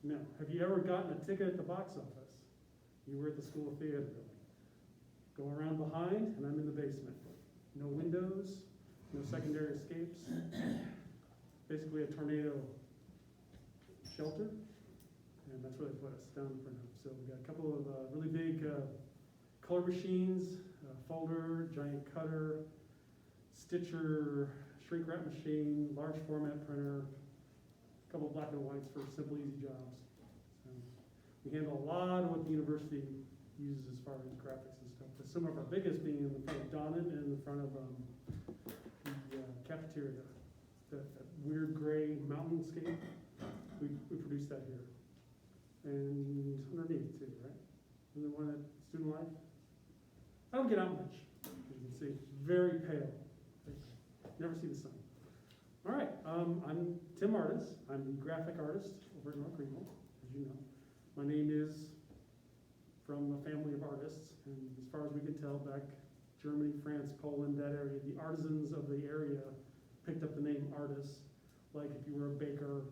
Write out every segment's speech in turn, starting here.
No. Have you ever gotten a ticket at the box office? You were at the School of Theater building. Go around behind, and I'm in the basement. No windows, no secondary escapes. Basically a tornado shelter, and that's where they put us, down in front of. So we've got a couple of really big color machines, folder, giant cutter, stitcher, shrink wrap machine, large format printer, a couple of black and whites for simple, easy jobs. So we handle a lot of what the university uses as far as graphics and stuff. But some of our biggest being in the front of Donnet and in the front of the cafeteria. That weird gray mountainscape, we produced that here. And underneath too, right? And the one at Student Life. I don't get out much, as you can see. Very pale. Never see the sun. All right, I'm Tim Artus. I'm the graphic artist over at North Greenville, as you know. My name is from a family of artists, and as far as we can tell, back Germany, France, Poland, that area, the artisans of the area picked up the name Artus, like if you were a baker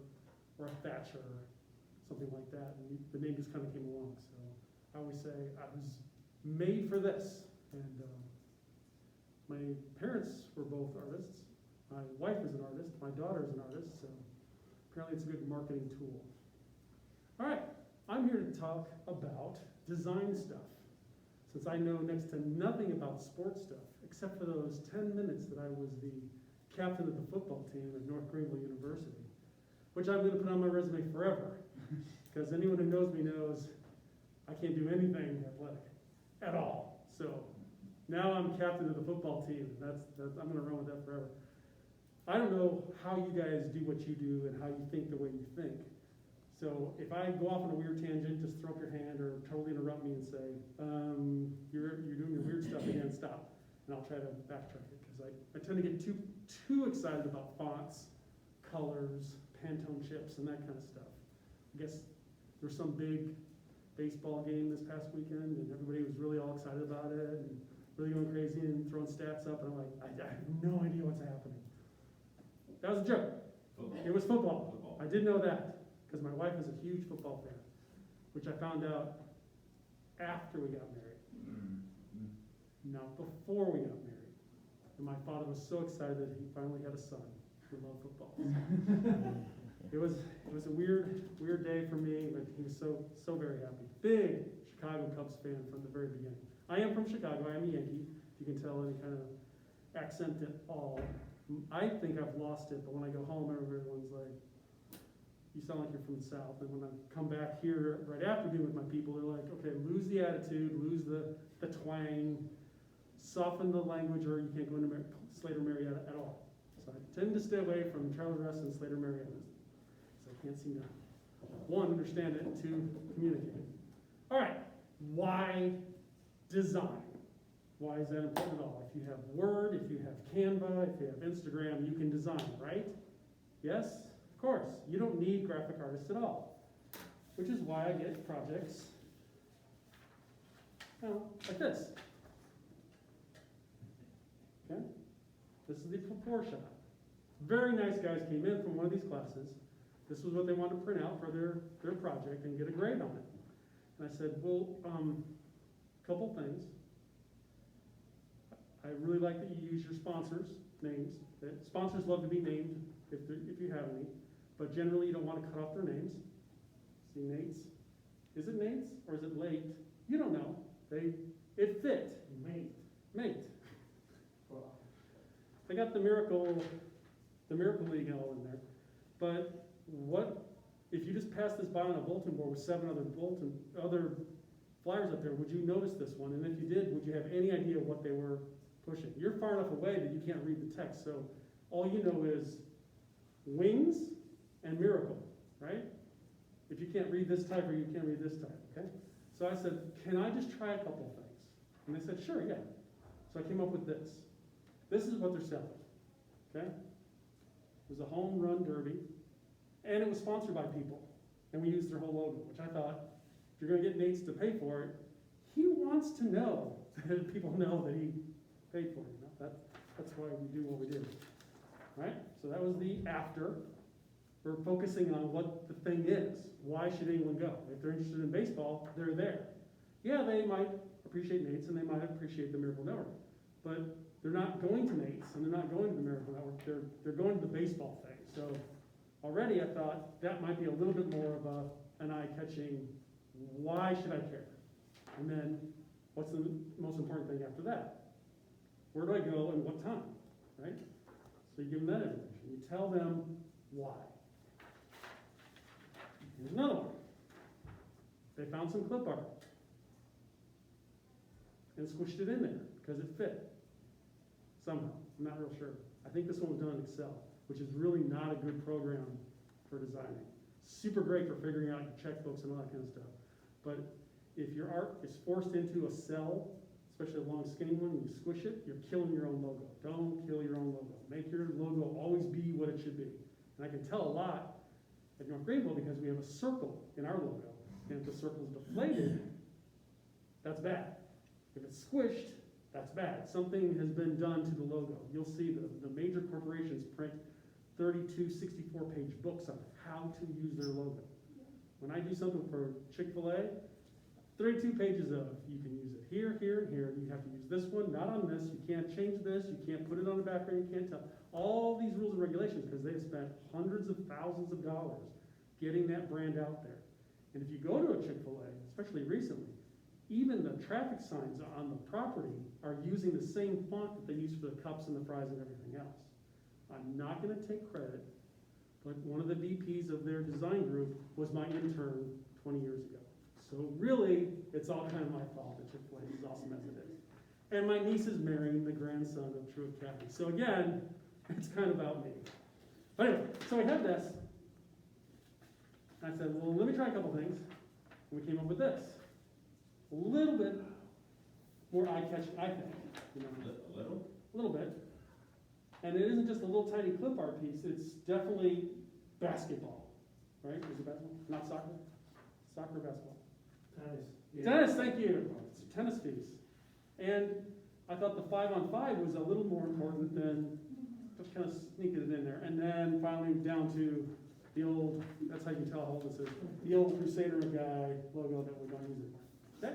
or a thatcher, something like that, and the name just kind of came along. So I always say I was made for this, and my parents were both artists. My wife is an artist, my daughter is an artist, so apparently it's a good marketing tool. All right, I'm here to talk about design stuff, since I know next to nothing about sports stuff, except for those 10 minutes that I was the captain of the football team at North Greenville University, which I'm going to put on my resume forever, because anyone who knows me knows I can't do anything athletic at all. So now I'm captain of the football team. I'm going to run with that forever. I don't know how you guys do what you do and how you think the way you think. So if I go off on a weird tangent, just throw up your hand or totally interrupt me and say, you're doing your weird stuff again, stop. And I'll try to backtrack it, because I tend to get too excited about fonts, colors, Pantone chips, and that kind of stuff. I guess there's some big baseball game this past weekend, and everybody was really all excited about it, and really going crazy and throwing stats up, and I'm like, I have no idea what's happening. That was a joke. Football. It was football. I did know that, because my wife is a huge football fan, which I found out after we got married, not before we got married. And my father was so excited that he finally had a son who loved football. It was a weird day for me, but he was so very happy. Big Chicago Cubs fan from the very beginning. I am from Chicago. I am a Yankee. If you can tell any kind of accent at all. I think I've lost it, but when I go home, everyone's like, you sound like you're from the South. And when I come back here right after being with my people, they're like, okay, lose the attitude, lose the twang, soften the language, or you can't go into Slater Marietta at all. So I tend to stay away from Charlie Russ and Slater Marietta. So I can't seem to, one, understand it, and two, communicate it. All right, why design? Why is that important at all? If you have Word, if you have Canva, if you have Instagram, you can design, right? Yes? Of course. You don't need graphic artists at all, which is why I get projects like this. Okay? This is the proportion. Very nice guys came in from one of these classes. This was what they wanted to print out for their project and get a grade on it. And I said, well, a couple things. I really like that you use your sponsors' names. Sponsors love to be named if you have any, but generally you don't want to cut off their names. See Nate's? Is it Nate's or is it late? You don't know. It fit. Mate. Well, they got the Miracle League all in there. But what if you just pass this by on a bulletin board with 7 other flyers up there? Would you notice this one? And if you did, would you have any idea what they were pushing? You're far enough away that you can't read the text, so all you know is wings and miracle, right? If you can't read this type or you can't read this type, okay? So I said, can I just try a couple of things? And they said, sure, yeah. So I came up with this. This is what they're selling, okay? It was a home run derby, and it was sponsored by people, and we used their whole logo, which I thought, if you're going to get Nate's to pay for it, he wants to know that people know that he paid for it. You know? That's why we do what we do. Right? So that was the after. We're focusing on what the thing is. Why should anyone go? If they're interested in baseball, they're there. Yeah, they might appreciate Nate's and they might appreciate the Miracle Network, but they're not going to Nate's and they're not going to the Miracle Network. They're going to the baseball thing. So already I thought that might be a little bit more of an eye-catching, why should I care? And then what's the most important thing after that? Where do I go and what time, right? So you give them that information. You tell them why. Here's another one. They found some clip art and squished it in there because it fit somehow. I'm not real sure. I think this one was done in Excel, which is really not a good program for designing. Super great for figuring out your checkbooks and all that kind of stuff. But if your art is forced into a cell, especially a long skinny one, and you squish it, you're killing your own logo. Don't kill your own logo. Make your logo always be what it should be. And I can tell a lot at North Greenville because we have a circle in our logo. And if the circle is deflated, that's bad. If it's squished, that's bad. Something has been done to the logo. You'll see the major corporations print 32, 64-page books on how to use their logo. When I do something for Chick-fil-A, 32 pages of, you can use it here, here, and here. You have to use this one, not on this. You can't change this. You can't put it on the background. You can't tell. All these rules and regulations because they have spent hundreds of thousands of dollars getting that brand out there. And if you go to a Chick-fil-A, especially recently, even the traffic signs on the property are using the same font that they use for the cups and the fries and everything else. I'm not going to take credit, but one of the VPs of their design group was my intern 20 years ago. So really, it's all kind of my fault that Chick-fil-A is as awesome as it is. And my niece is marrying the grandson of Truett County. So again, it's kind of about me. But anyway, so we had this. I said, well, let me try a couple things. And we came up with this. A little bit more eye-catching, I think. You know, A little? a little bit. And it isn't just a little tiny clip art piece, it's definitely basketball. Right? Is it basketball? Not soccer? Soccer or basketball? Tennis. Tennis, thank you. It's a tennis piece. And I thought the 5-on-5 was a little more important than just kind of sneaking it in there. And then finally down to the old, that's how you can tell how old this is, the old Crusader guy logo that we don't use anymore. Okay?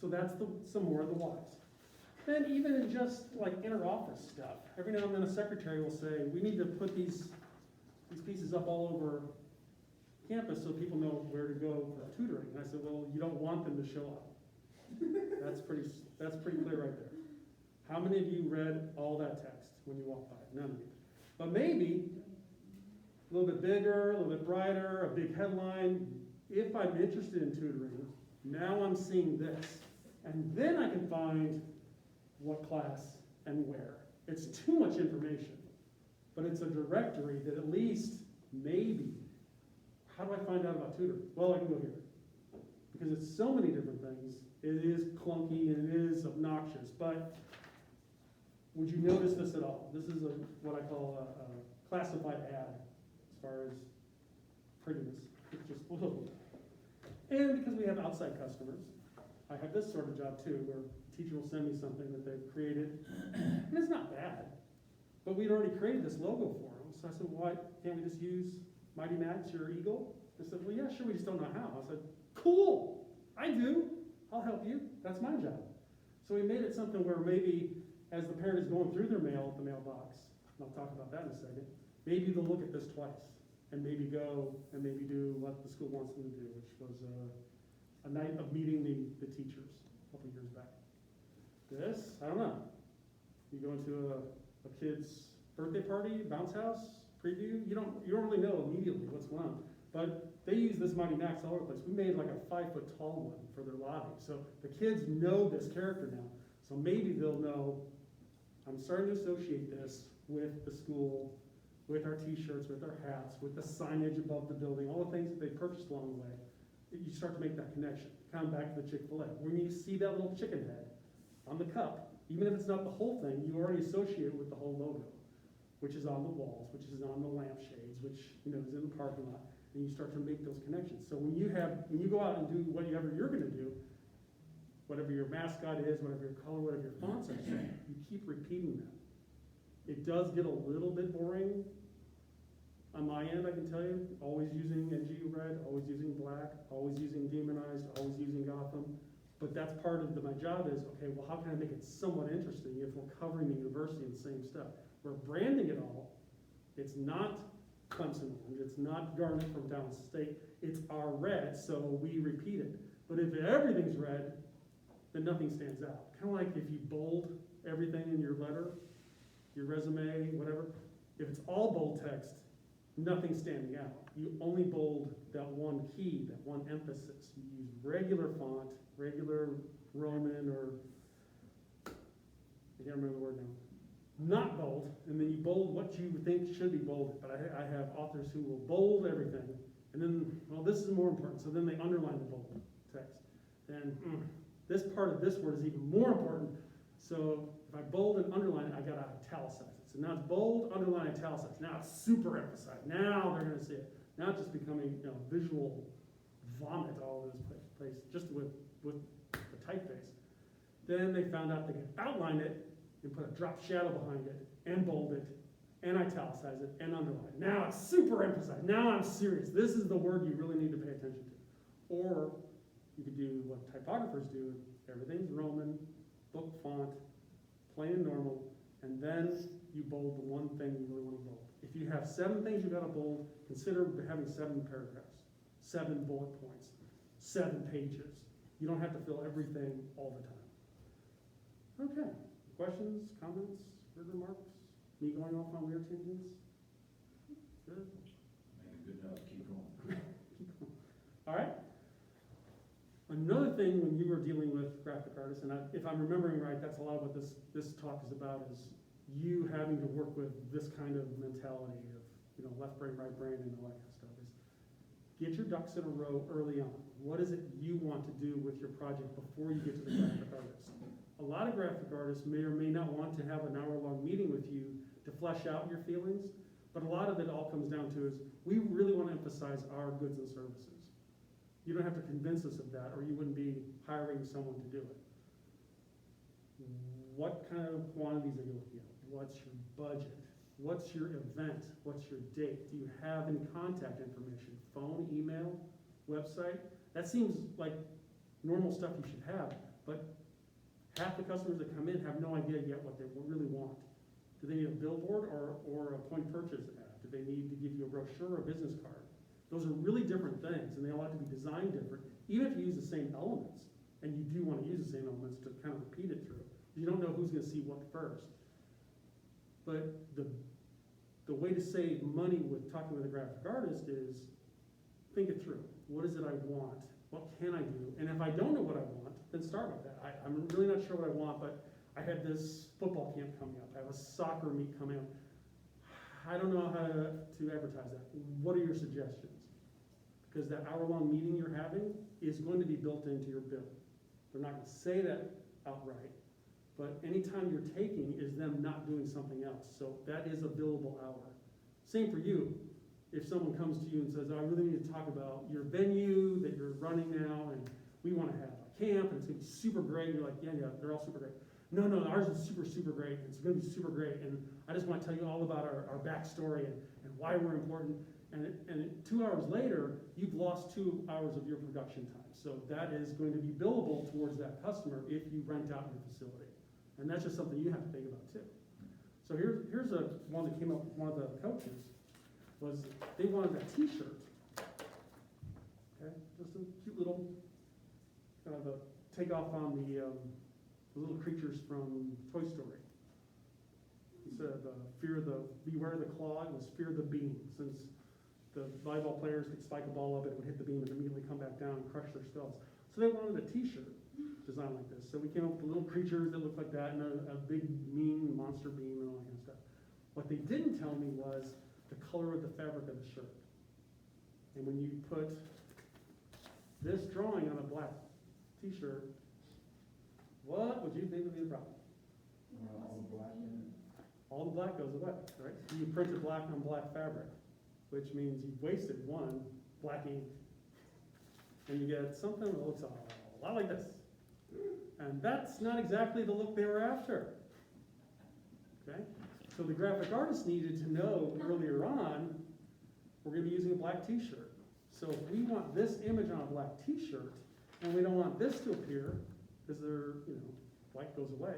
So that's some more of the whys. Then even in just like inter-office stuff, every now and then a secretary will say, we need to put these pieces up all over campus so people know where to go for tutoring. And I said, well, you don't want them to show up. That's pretty clear right there. How many of you read all that text when you walked by? None of you. But maybe a little bit bigger, a little bit brighter, a big headline. If I'm interested in tutoring, now I'm seeing this. And then I can find what class and where. It's too much information, but it's a directory that at least maybe, how do I find out about tutoring? Well, I can go here. Because it's so many different things, it is clunky and it is obnoxious, but would you notice this at all? This is what I call a classified ad as far as prettiness. It's just, whoa. And because we have outside customers, I have this sort of job too, where a teacher will send me something that they've created, and it's not bad, but we'd already created this logo for them. So I said, why can't we just use Mighty Max, your eagle? They said, well, yeah, sure, we just don't know how. I said, cool, I do, I'll help you, that's my job. So we made it something where maybe as the parent is going through their mail at the mailbox, and I'll talk about that in a second, maybe they'll look at this twice, and maybe go and maybe do what the school wants them to do, which was a night of meeting the teachers a couple years back. This, I don't know. You go into a kid's birthday party, bounce house, preview, you don't really know immediately what's going on. But they use this Mighty Max all over the place. We made like a 5-foot tall one for their lobby. So the kids know this character now. So maybe they'll know, I'm starting to associate this with the school, with our t-shirts, with our hats, with the signage above the building, all the things that they purchased along the way. You start to make that connection. Come back to the Chick-fil-A. When you see that little chicken head on the cup, even if it's not the whole thing, you already associate it with the whole logo, which is on the walls, which is on the lampshades, which is in the parking lot, and you start to make those connections. So when you go out and do whatever you're going to do, whatever your mascot is, whatever your color, whatever your fonts are, you keep repeating them. It does get a little bit boring On my end, I can tell you, always using NG red, always using black, always using demonized, always using Gotham. But that's part of my job is, okay, well, how can I make it somewhat interesting if we're covering the university and the same stuff? We're branding it all. It's not Clemson orange, it's not Garnet from downstate, it's our red, so we repeat it. But if everything's red, then nothing stands out. Kind of like if you bold everything in your letter, your resume, whatever, if it's all bold text, nothing's standing out. You only bold that one key, that one emphasis. You use regular font, regular Roman, or I can't remember the word now. Not bold, and then you bold what you think should be bolded. But I have authors who will bold everything, and then, well, this is more important, so then they underline the bold text. And this part of this word is even more important. So if I bold and underline it, I gotta italicize it. So now it's bold, underline, italicized. Now it's super emphasized. Now they're gonna see it. Now it's just becoming, visual vomit all over this place, just with the typeface. Then they found out they could outline it and put a drop shadow behind it, and bold it, and italicize it, and underline it. Now it's super emphasized. Now I'm serious. This is the word you really need to pay attention to. Or you could do what typographers do. Everything's Roman, book font, plain and normal, and then you bold the one thing you really want to bold. If you have 7 things you got to bold, consider having 7 paragraphs, 7 bullet points, 7 pages. You don't have to fill everything all the time. Okay, questions, comments, word remarks? Me going off on weird tangents? Good. Make a good note, keep going. All right. Another thing when you were dealing with graphic artists, and if I'm remembering right, that's a lot of what this talk is about, is you having to work with this kind of mentality of, left brain, right brain, and all that kind of stuff, is get your ducks in a row early on. What is it you want to do with your project before you get to the graphic artist? A lot of graphic artists may or may not want to have an hour-long meeting with you to flesh out your feelings, but a lot of it all comes down to is, we really want to emphasize our goods and services. You don't have to convince us of that, or you wouldn't be hiring someone to do it. What kind of quantities are you looking at? What's your budget? What's your event? What's your date? Do you have any contact information? Phone, email, website? That seems like normal stuff you should have, but half the customers that come in have no idea yet what they really want. Do they need a billboard or a point purchase ad? Do they need to give you a brochure or a business card? Those are really different things, and they all have to be designed different, even if you use the same elements, and you do want to use the same elements to kind of repeat it through. You don't know who's going to see what first. But the way to save money with talking with a graphic artist is think it through. What is it I want? What can I do? And if I don't know what I want, then start with that. I'm really not sure what I want, but I had this football camp coming up. I have a soccer meet coming up. I don't know how to advertise that. What are your suggestions? Because that hour-long meeting you're having is going to be built into your bill. They're not going to say that outright, but any time you're taking is them not doing something else. So that is a billable hour. Same for you. If someone comes to you and says, I really need to talk about your venue that you're running now, and we want to have a camp, and it's going to be super great. You're like, yeah, they're all super great. No, ours is super, super great. It's going to be super great, and I just want to tell you all about our backstory and why we're important. And 2 hours later, you've lost 2 hours of your production time. So that is going to be billable towards that customer if you rent out your facility. And that's just something you have to think about too. So here's one that came up with one of the coaches, was they wanted a t-shirt. Okay, just a cute little kind of a takeoff on the little creatures from Toy Story. Instead of beware the claw, it was fear the beam. Since the volleyball players could spike a ball up, it would hit the beam and immediately come back down and crush their skulls. So they wanted a t-shirt designed like this. So we came up with little creatures that looked like that, and a big mean monster beam and all that kind of stuff. What they didn't tell me was the color of the fabric of the shirt. And when you put this drawing on a black t-shirt, what would you think would be the problem? All the black in it. All the black goes away, right? You printed black on black fabric, which means you've wasted one black ink, and you get something that looks a lot like this. And that's not exactly the look they were after. Okay? So the graphic artist needed to know earlier on we're gonna be using a black t-shirt. So if we want this image on a black t-shirt, and we don't want this to appear, because white goes away,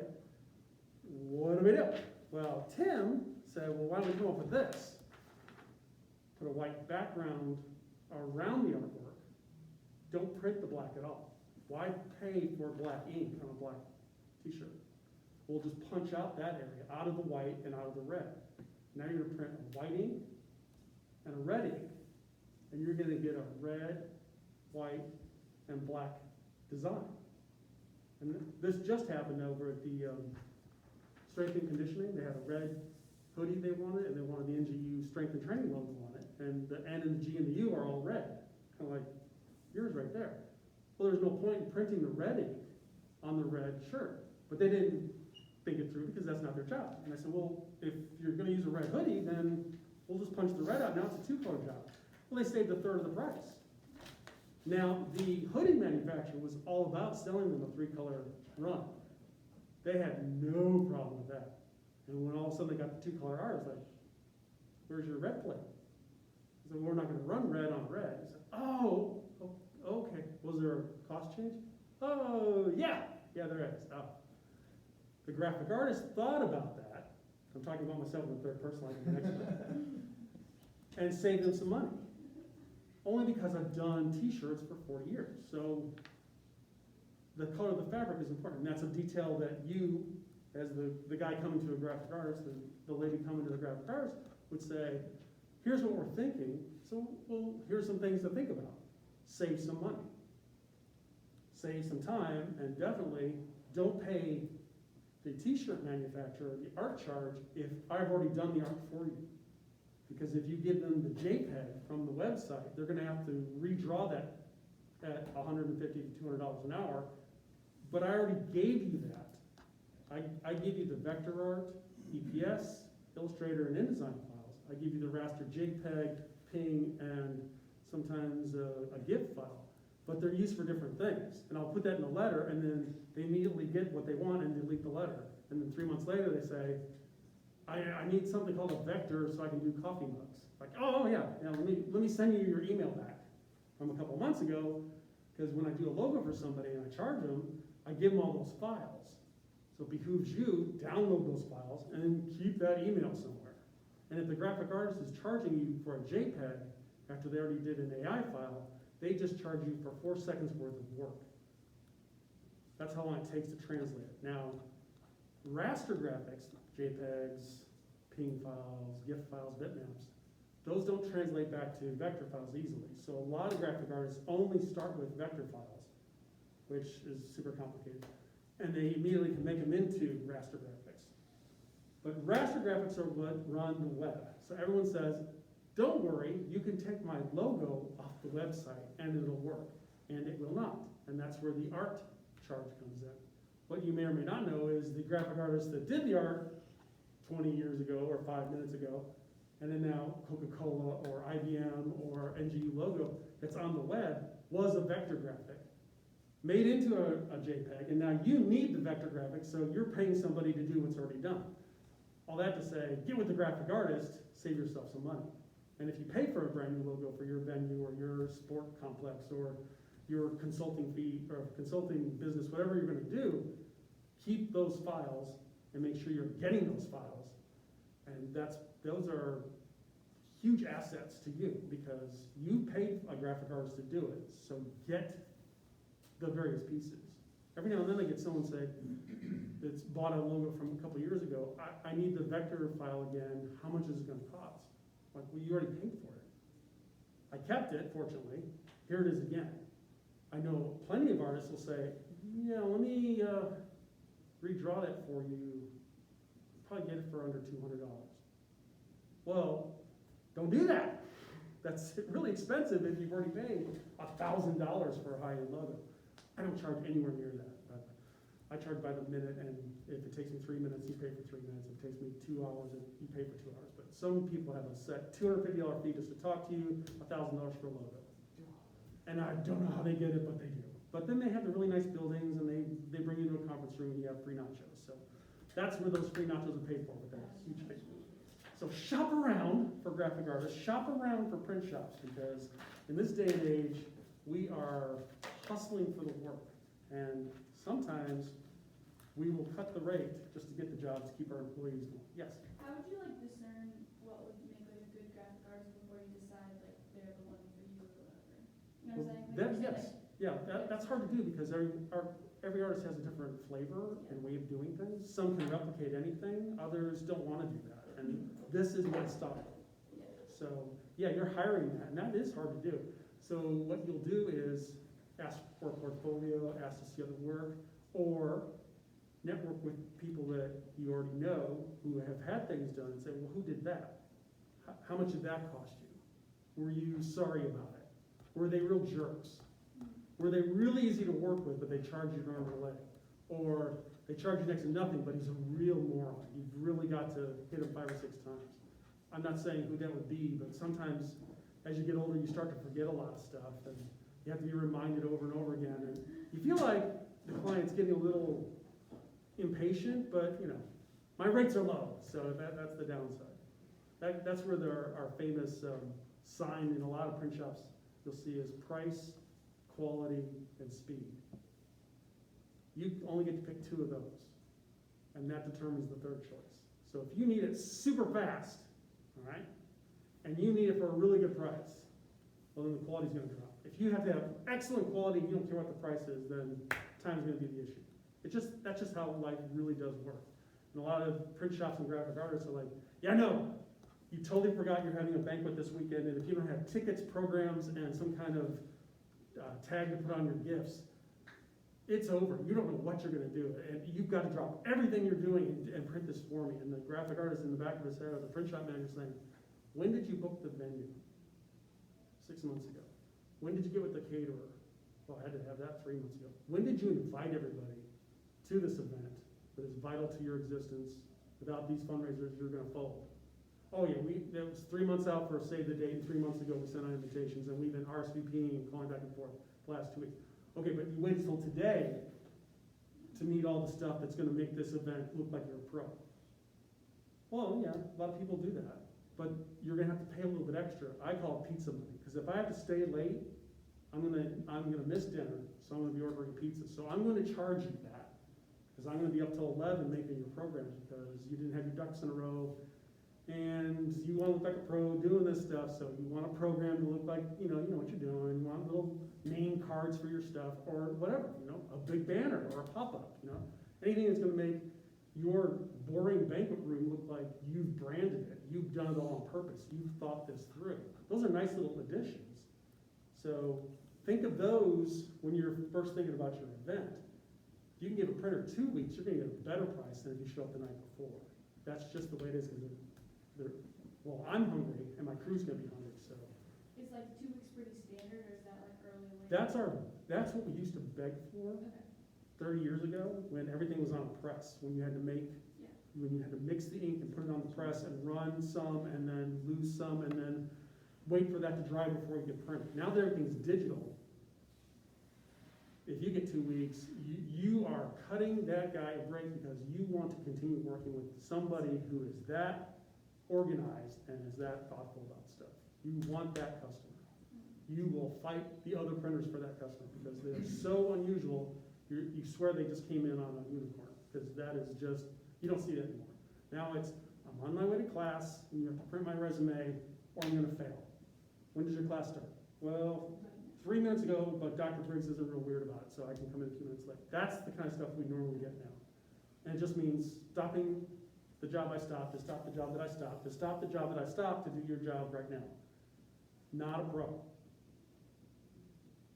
what do we do? Well, Tim said, well, why don't we come up with this? Put a white background around the artwork. Don't print the black at all. Why pay for black ink on a black t-shirt? We'll just punch out that area, out of the white and out of the red. Now you're gonna print a white ink and a red ink, and you're gonna get a red, white, and black design. And this just happened over at the Strength and Conditioning. They had a red hoodie they wanted, and they wanted the NGU Strength and Training logo on it. And the N and the G and the U are all red, kind of like yours right there. Well, there's no point in printing the red ink on the red shirt. But they didn't think it through because that's not their job. And I said, well, if you're gonna use a red hoodie, then we'll just punch the red out. Now it's a two-color job. Well, they saved a third of the price. Now, the hoodie manufacturer was all about selling them a three-color run. They had no problem with that. And when all of a sudden they got the two-color art, it's like, where's your red plate? I said, we're not gonna run red on red. He said, oh, okay. Was there a cost change? Oh, yeah, there is. Oh. The graphic artist thought about that. I'm talking about myself in the third person like I'm an expert. And saved them some money. Only because I've done t-shirts for 40 years. So the color of the fabric is important. And that's a detail that you, as the guy coming to a graphic artist, and the lady coming to the graphic artist, would say, here's what we're thinking, so well, here's some things to think about. Save some money. Save some time, and definitely don't pay the t-shirt manufacturer the art charge if I've already done the art for you. Because if you give them the JPEG from the website, they're gonna have to redraw that at $150 to $200 an hour, but I already gave you that. I give you the vector art, EPS, Illustrator, and InDesign files. I give you the raster JPEG, PNG, and sometimes a GIF file. But they're used for different things. And I'll put that in the letter, and then they immediately get what they want and delete the letter. And then 3 months later they say, I need something called a vector so I can do coffee mugs. Like, oh yeah, let me send you your email back from a couple months ago, because when I do a logo for somebody and I charge them, I give them all those files. So it behooves you, download those files and then keep that email somewhere. And if the graphic artist is charging you for a JPEG after they already did an AI file, they just charge you for 4 seconds worth of work. That's how long it takes to translate it. Now, raster graphics, JPEGs, PNG files, GIF files, bitmaps, those don't translate back to vector files easily. So a lot of graphic artists only start with vector files, which is super complicated. And they immediately can make them into raster graphics. But raster graphics are what run the web. So everyone says, don't worry, you can take my logo off the website and it'll work. And it will not. And that's where the art charge comes in. What you may or may not know is the graphic artist that did the art 20 years ago or 5 minutes ago, and then now Coca-Cola or IBM or NGU logo that's on the web was a vector graphic made into a JPEG, and now you need the vector graphic, so you're paying somebody to do what's already done. All that to say, get with the graphic artist, save yourself some money. And if you pay for a brand new logo for your venue or your sport complex or your consulting fee or consulting business, whatever you're going to do, keep those files and make sure you're getting those files. And those are huge assets to you because you paid a graphic artist to do it. So get the various pieces. Every now and then I get someone say that's bought a logo from a couple years ago, I need the vector file again, how much is it going to cost? Like, well, you already paid for it. I kept it, fortunately. Here it is again. I know plenty of artists will say, yeah, let me redraw that for you. Probably get it for under $200. Well, don't do that. That's really expensive if you've already paid $1,000 for a high-end logo. I don't charge anywhere near that. I charge by the minute, and if it takes me 3 minutes, you pay for 3 minutes. If it takes me 2 hours, you pay for 2 hours. But some people have a set $250 fee just to talk to you, $1,000 for a logo. And I don't know how they get it, but they do. But then they have the really nice buildings, and they bring you to a conference room, and you have free nachos. So that's where those free nachos are paid for, with that huge fee. So shop around for graphic artists, shop around for print shops, because in this day and age, we are hustling for the work. And sometimes we will cut the rate just to get the job to keep our employees going. Yes? How would you like discern what would make like a good graphic artist before you decide like they're the one for you or whatever? You know what I'm saying? Like, Yes, yeah, that's hard to do because every artist has a different flavor and way of doing things. Some can replicate anything, others don't want to do that. And this is my style. So, yeah, you're hiring that, and that is hard to do. So what you'll do is ask for a portfolio, ask to see other work, or network with people that you already know who have had things done and say, well, who did that? How much did that cost you? Were you sorry about it? Were they real jerks? Were they really easy to work with, but they charged you an arm and a leg? Or they charge you next to nothing, but he's a real moron. You've really got to hit him 5 or 6 times. I'm not saying who that would be, but sometimes as you get older, you start to forget a lot of stuff, and you have to be reminded over and over again. And you feel like the client's getting a little impatient, but my rates are low, so that's the downside. That's where our famous sign in a lot of print shops you'll see is price, quality, and speed. You only get to pick 2 of those, and that determines the 3rd choice. So if you need it super fast, all right, and you need it for a really good price, well then the quality's going to drop. If you have to have excellent quality and you don't care what the price is, then time's going to be the issue. That's just how life really does work. And a lot of print shops and graphic artists are like, yeah, no, you totally forgot you're having a banquet this weekend, and if you don't have tickets, programs, and some kind of tag to put on your gifts, it's over. You don't know what you're going to do, and you've got to drop everything you're doing and print this for me. And the graphic artist in the back of his head, or the print shop manager, saying, when did you book the venue? 6 months ago. When did you get with the caterer? Well, I had to have that 3 months ago. When did you invite everybody to this event that is vital to your existence? Without these fundraisers, you're going to fold. Oh yeah, that was 3 months out for a save the date, and 3 months ago we sent out invitations, and we've been RSVPing and calling back and forth the last 2 weeks. Okay, but you waited until today to meet all the stuff that's going to make this event look like you're a pro. Well, yeah, a lot of people do that, but you're going to have to pay a little bit extra. I call it pizza money, because if I have to stay late, I'm gonna miss dinner, so I'm gonna be ordering pizza. So I'm going to charge you that, because I'm going to be up till 11 making your programs because you didn't have your ducks in a row. And you want to look like a pro doing this stuff, so you want a program to look like, you know what you're doing. You want little name cards for your stuff, or whatever, a big banner or a pop-up, anything that's going to make your boring banquet room look like you've branded it. You've done it all on purpose. You've thought this through. Those are nice little additions. So think of those when you're first thinking about your event. If you can give a printer 2 weeks, you're going to get a better price than if you show up the night before. That's just the way it is, because well, I'm hungry, and my crew's gonna be hungry, so. Is like 2 weeks pretty standard, or is that like early or late? That's what we used to beg for Okay. 30 years ago, when everything was on a press, when you had to mix the ink and put it on the press and run some, and then lose some, and then wait for that to dry before you could print it. Now that everything's digital, if you get 2 weeks, you are cutting that guy a break because you want to continue working with somebody who is that organized and is that thoughtful about stuff. You want that customer. You will fight the other printers for that customer because they're so unusual. You swear they just came in on a unicorn, because that is just, you don't see it anymore. Now it's, I'm on my way to class, and you have to print my resume, or I'm gonna fail. When does your class start? Well, 3 minutes ago, but Dr. Briggs isn't real weird about it, so I can come in a few minutes late. That's the kind of stuff we normally get now. And it just means stopping the job I stopped, to stop the job that I stopped, to stop the job that I stopped, to do your job right now. Not a pro.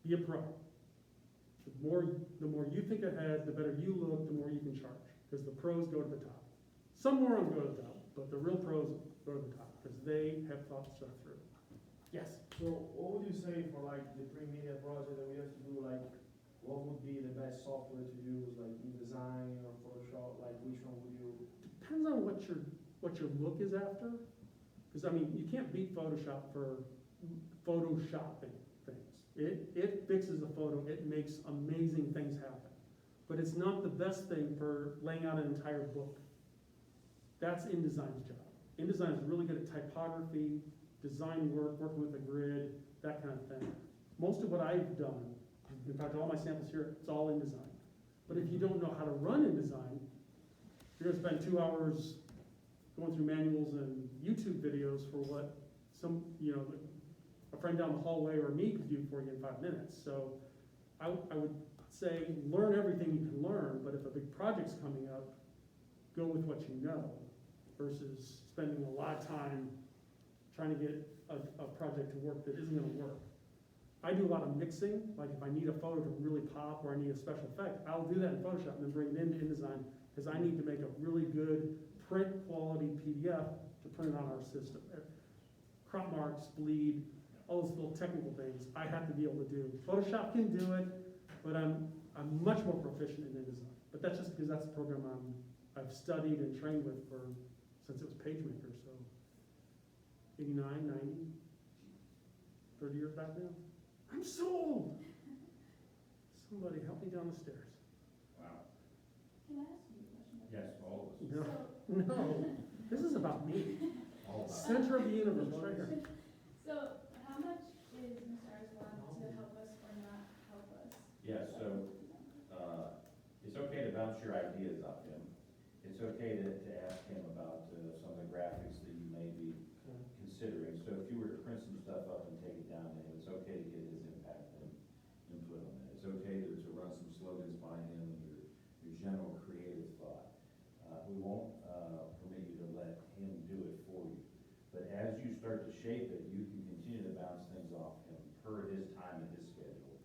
Be a pro. The more you think ahead, the better you look, the more you can charge, because the pros go to the top. Some morons go to the top, but the real pros go to the top, because they have thought stuff through. Yes? So what would you say for like the pre-media project that we have to do, like what would be the best software to use, like InDesign or Photoshop, like which one would you? Depends on what your look is after, because I mean, you can't beat Photoshop for photoshopping things. It fixes a photo, it makes amazing things happen, but it's not the best thing for laying out an entire book. That's InDesign's job. InDesign is really good at typography, design work, working with a grid, that kind of thing. Most of what I've done, in fact, all my samples here, it's all InDesign. But if you don't know how to run InDesign, you're gonna spend 2 hours going through manuals and YouTube videos for what some, a friend down the hallway or me could do for you in 5 minutes. So I would say learn everything you can learn, but if a big project's coming up, go with what you know versus spending a lot of time trying to get a project to work that isn't gonna work. I do a lot of mixing, like if I need a photo to really pop or I need a special effect, I'll do that in Photoshop and then bring it into InDesign because I need to make a really good print quality PDF to print on our system. Crop marks, bleed, all those little technical things I have to be able to do. Photoshop can do it, but I'm much more proficient in InDesign. But that's just because that's the program I've studied and trained with since it was PageMaker, so 89, 90, 30 years back now. I'm so old. Somebody help me down the stairs. Wow. Can I ask you a question? Yes, all of us. No, So, no, this is about me. All about it. Center of the universe, right here. so how much is Mr. Artus allowed to help us or not help us? Yeah, so, it's okay to bounce your ideas off him. It's okay to ask him about, some of the graphics that you may be considering. So if you were to print some stuff up and take it down to him, it's okay to get his impact and input on that. It's okay to run some slogans by him and your general creative thought. We won't, permit you to let him do it for you. But as you start to shape it, you can continue to bounce things off him per his time and his schedule.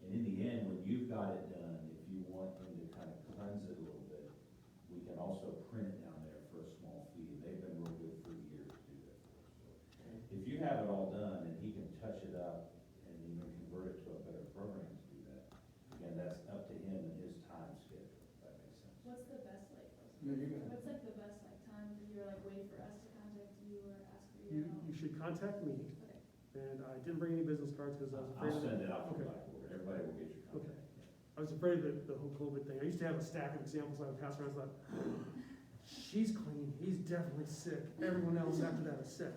And in the end, when you've got it done, if you want him to kind of cleanse it a little bit, we can also print it down there for a small fee. They've been real good for years to do that for us. So if you have it all done and he can touch it up and even convert it to a better program to do that, again, that's up to him and his time schedule, if that makes sense. What's the best No, you're gonna. what's like the best time that you're like wait for us to contact you or ask for You, your help? you should contact me, Okay. and I didn't bring any business cards because I was afraid I'll of send it out for Okay. Blackboard. Everybody will get your Okay. contact. I was afraid of the whole COVID thing. I used to have a stack of examples I would pass around. I thought, she's clean, he's definitely sick. Everyone else after that is sick,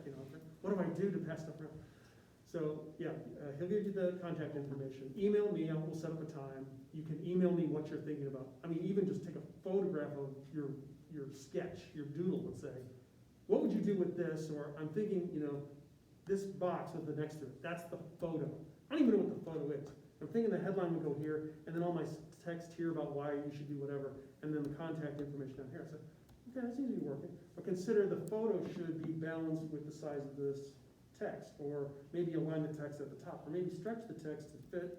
What do I do to pass stuff around? So, yeah, he'll give you the contact information. Email me, we'll set up a time. You can email me what you're thinking about. I mean, even just take a photograph of your sketch, your doodle, and say, what would you do with this? Or I'm thinking, this box with the next to it, that's the photo. I don't even know what the photo is. I'm thinking the headline would go here, and then all my text here about why you should do whatever, and then the contact information down here. I said, okay, that seems to be working. But consider the photo should be balanced with the size of this text, or maybe align the text at the top, or maybe stretch the text to fit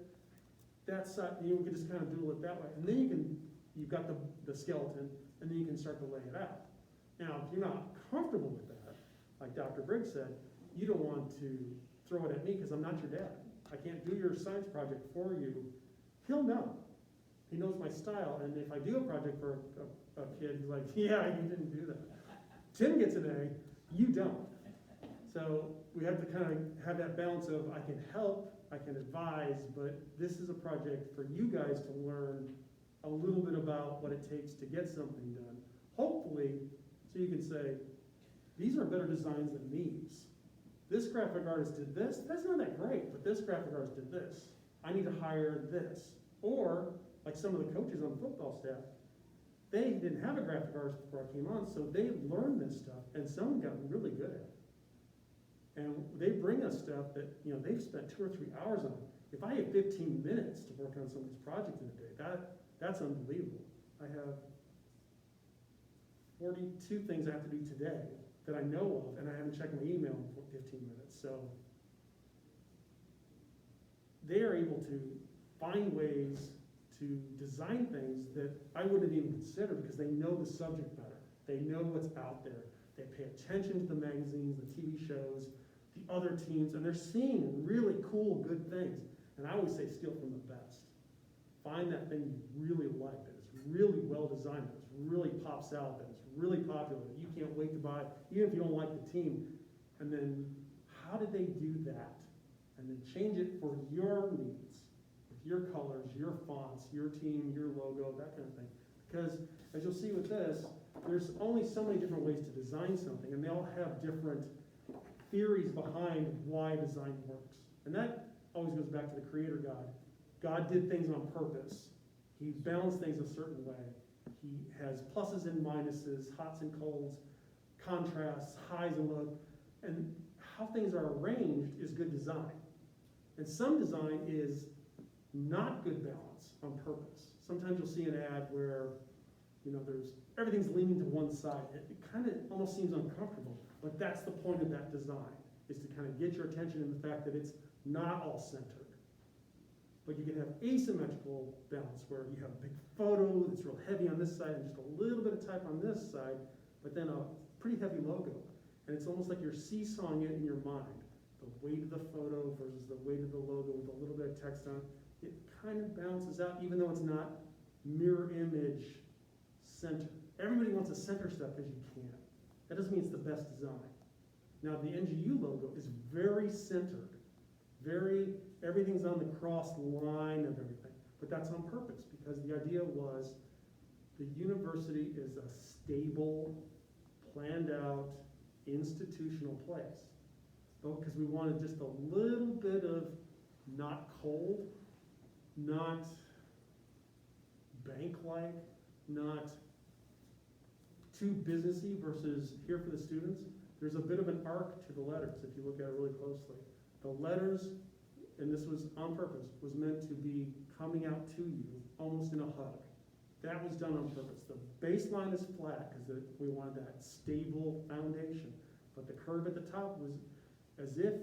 that side. You can just kind of doodle it that way, and then you've got the skeleton, and then you can start to lay it out. Now, if you're not comfortable with that, like Dr. Briggs said, you don't want to throw it at me because I'm not your dad. I can't do your science project for you. He'll know. He knows my style, and if I do a project for a kid, he's like, yeah, you didn't do that. Tim gets an A, you don't. So we have to kind of have that balance of I can help, I can advise, but this is a project for you guys to learn a little bit about what it takes to get something done. Hopefully, so you can say, these are better designs than these. This graphic artist did this, that's not that great, but this graphic artist did this. I need to hire this. Or, like some of the coaches on the football staff, they didn't have a graphic artist before I came on, so they learned this stuff, and some got really good at it. And they bring us stuff that, they've spent 2 or 3 hours on. If I have 15 minutes to work on somebody's project in a day, that's unbelievable. I have 42 things I have to do today that I know of, and I haven't checked my email in 15 minutes. So they are able to find ways to design things that I wouldn't even consider because they know the subject better. They know what's out there. They pay attention to the magazines, the TV shows, the other teams, and they're seeing really cool, good things. And I always say steal from the best. Find that thing you really like, that is really well designed, that really pops out, that is really popular, that you can't wait to buy, even if you don't like the team. And then how did they do that? And then change it for your needs, with your colors, your fonts, your team, your logo, that kind of thing. Because as you'll see with this, there's only so many different ways to design something, and they all have different theories behind why design works. And that always goes back to the creator God. God did things on purpose. He balanced things a certain way. He has pluses and minuses, hots and colds, contrasts, highs and lows. And how things are arranged is good design. And some design is not good balance on purpose. Sometimes you'll see an ad where, everything's leaning to one side. It kind of almost seems uncomfortable, but that's the point of that design, is to kind of get your attention in the fact that it's not all centered. But you can have asymmetrical balance where you have a big photo that's real heavy on this side and just a little bit of type on this side, but then a pretty heavy logo. And it's almost like you're seesawing it in your mind. The weight of the photo versus the weight of the logo with a little bit of text on it. It kind of balances out, even though it's not mirror image centered. Everybody wants to center stuff because you can. That doesn't mean it's the best design. Now the NGU logo is very centered. Everything's on the cross line of everything. But that's on purpose, because the idea was the university is a stable, planned out, institutional place. But because we wanted just a little bit of not cold, not bank-like, not too businessy versus here for the students. There's a bit of an arc to the letters if you look at it really closely. The letters, and this was on purpose, was meant to be coming out to you almost in a hug. That was done on purpose. The baseline is flat because we wanted that stable foundation. But the curve at the top was as if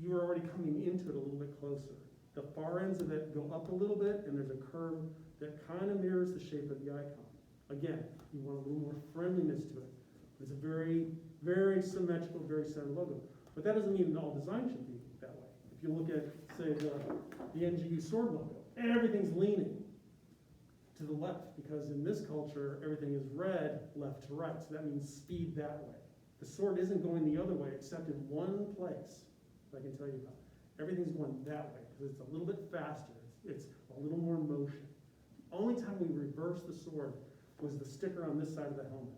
you were already coming into it a little bit closer. The far ends of it go up a little bit, and there's a curve that kind of mirrors the shape of the icon. Again, you want a little more friendliness to it. It's a very, very symmetrical, very centered logo. But that doesn't mean all design should be that way. If you look at, say, the NGU sword logo, everything's leaning to the left, because in this culture, everything is red left to right. So that means speed that way. The sword isn't going the other way except in one place that I can tell you about. Everything's going that way because it's a little bit faster. It's a little more motion. Only time we reversed the sword was the sticker on this side of the helmet,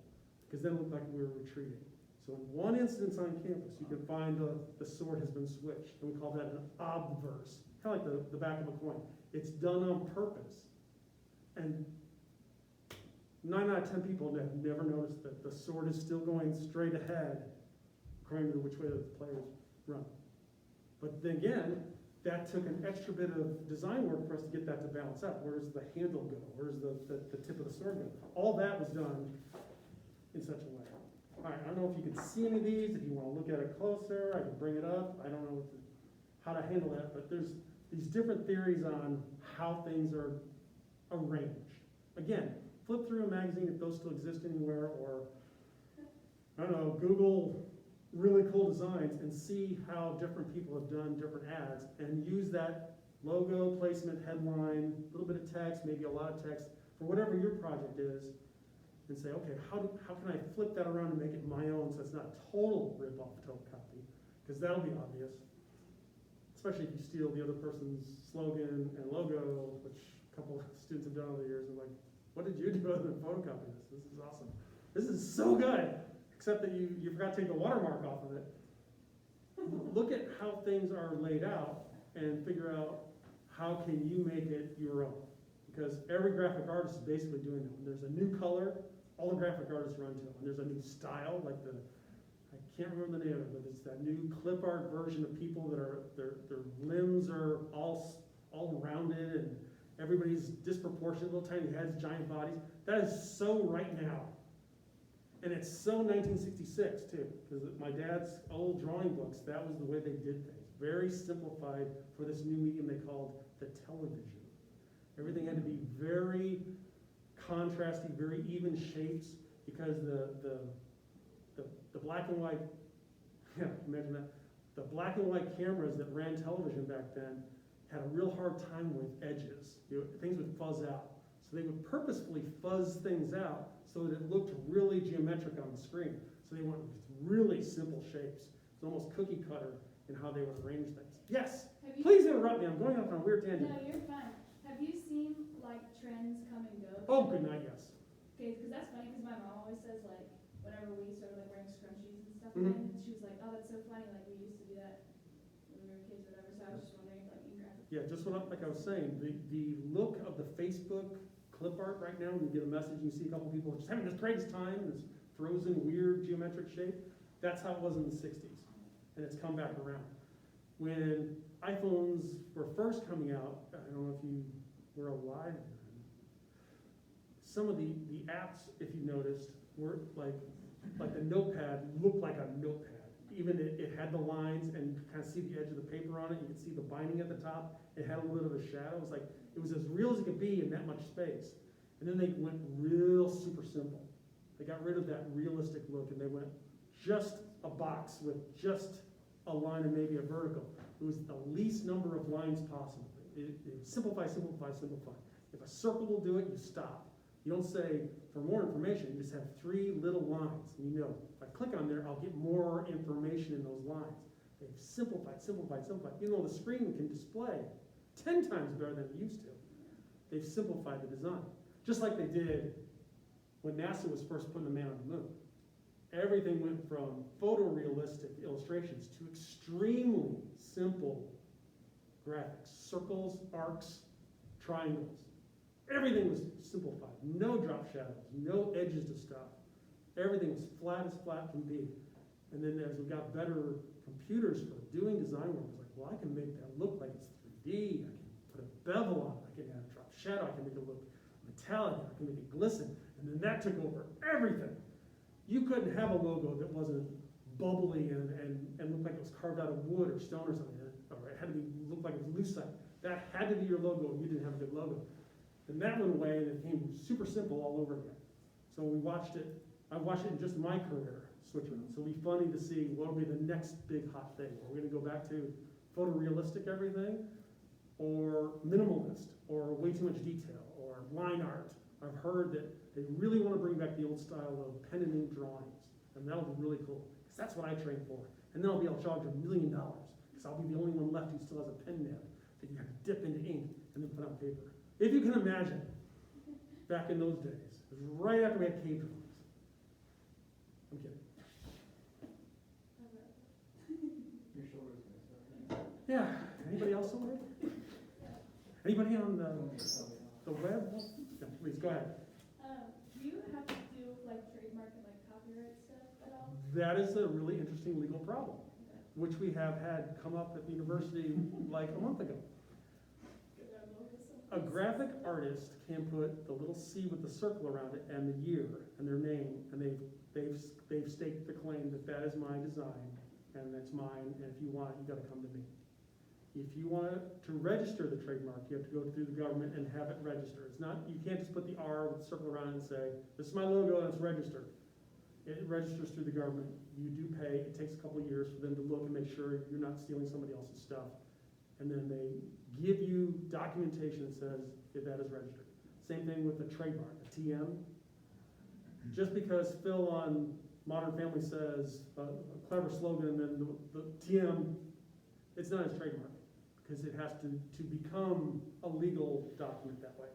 because then it looked like we were retreating. So in one instance on campus, you can find the sword has been switched, and we call that an obverse, kind of like the back of a coin. It's done on purpose. And 9 out of 10 people have never noticed that the sword is still going straight ahead according to which way the players run. But then again, that took an extra bit of design work for us to get that to balance out. Where does the handle go? Where does the tip of the sword go? All that was done in such a way. All right, I don't know if you can see any of these. If you want to look at it closer, I can bring it up. I don't know how to handle that, but there's these different theories on how things are arranged. Again, flip through a magazine if those still exist anywhere, or I don't know, Google really cool designs and see how different people have done different ads, and use that logo, placement, headline, a little bit of text, maybe a lot of text, for whatever your project is, and say, okay, how can I flip that around and make it my own so it's not a total rip-off, total copy? Because that'll be obvious, especially if you steal the other person's slogan and logo, which a couple of students have done over the years, and like, what did you do other than photocopy this? This is awesome. This is so good, except that you forgot to take the watermark off of it. Look at how things are laid out and figure out how can you make it your own. Because every graphic artist is basically doing that. When there's a new color, all the graphic artists run to it. When there's a new style, like I can't remember the name of it, but it's that new clip art version of people that are, their limbs are all rounded and everybody's disproportionate, little tiny heads, giant bodies. That is so right now. And it's so 1966 too, because my dad's old drawing books, that was the way they did things. Very simplified for this new medium they called the television. Everything had to be very contrasty, very even shapes, because the black and white, yeah, imagine that. The black and white cameras that ran television back then had a real hard time with edges. Things would fuzz out. So they would purposefully fuzz things out so that it looked really geometric on the screen. So they went with really simple shapes. It's almost cookie cutter in how they would arrange things. Yes, please interrupt me. I'm going off on a weird tangent. No, you're fine. Have you seen like trends come and go? Oh, good night, yes. Okay, because that's funny, because my mom always says, like, whenever we started, like, wearing scrunchies and stuff, Mhm. again, she was like, oh, that's so funny, like, we used to do that when we were kids or whatever, so I was just wondering if, like, in graphic. Yeah, just what, like I was saying, the look of the Facebook clip art right now, when you get a message and you see a couple people just having this greatest time, this frozen, weird geometric shape, that's how it was in the sixties, and it's come back around. When iPhones were first coming out, I don't know if you were alive then, some of the apps, if you noticed, were like the notepad looked like a notepad. Even it had the lines, and you could kind of see the edge of the paper on it, you could see the binding at the top, it had a little bit of a shadow, it was as real as it could be in that much space. And then they went real super simple. They got rid of that realistic look, and they went just a box with just a line and maybe a vertical. It was the least number of lines possible. It simplify, simplify, simplify. If a circle will do it, you stop. You don't say, for more information, you just have 3 little lines, and you know, if I click on there, I'll get more information in those lines. They've simplified, simplified, simplified. Even though the screen can display 10 times better than it used to, they've simplified the design. Just like they did when NASA was first putting a man on the moon. Everything went from photorealistic illustrations to extremely simple graphics. Circles, arcs, triangles. Everything was simplified. No drop shadows, no edges to stuff. Everything was flat as flat can be. And then as we got better computers for doing design work, it was like, well, I can make that look like it's 3D. I can put a bevel on it. I can add a drop shadow. I can make it look metallic. I can make it glisten. And then that took over everything. You couldn't have a logo that wasn't bubbly and looked like it was carved out of wood or stone or something, or it had to look like it was lucite. That had to be your logo, and you didn't have a good logo. Then that went away, and it became super simple all over again. So we watched it. I watched it in just my career switch around. So it'll be funny to see what will be the next big hot thing. Are we going to go back to photorealistic everything, or minimalist, or way too much detail, or line art? I've heard that they really want to bring back the old style of pen and ink drawings, and that'll be really cool, because that's what I trained for. And then I'll be able to charge $1 million, because I'll be the only one left who still has a pen nib that you have to dip into ink and then put on paper. If you can imagine, back in those days, it was right after we had cave drawings. I'm kidding. Your shoulders gonna start. Yeah, anybody else awake? Anybody on the web? Yeah, please, go ahead. Do you have to do like trademark and like copyright stuff at all? That is a really interesting legal problem, Okay. which we have had come up at the university like a month ago. Good, I'm looking A something. graphic artist can put the little C with the circle around it and the year and their name, and they've staked the claim that that is my design and that's mine, and if you want it, you gotta come to me. If you want to register the trademark, you have to go through the government and have it registered. It's not, you can't just put the R with the circle around it and say, this is my logo and it's registered. It registers through the government. You do pay. It takes a couple of years for them to look and make sure you're not stealing somebody else's stuff. And then they give you documentation that says that that is registered. Same thing with the trademark, the TM. Just because Phil on Modern Family says a clever slogan and then the TM, it's not his trademark, because it has to become a legal document that way.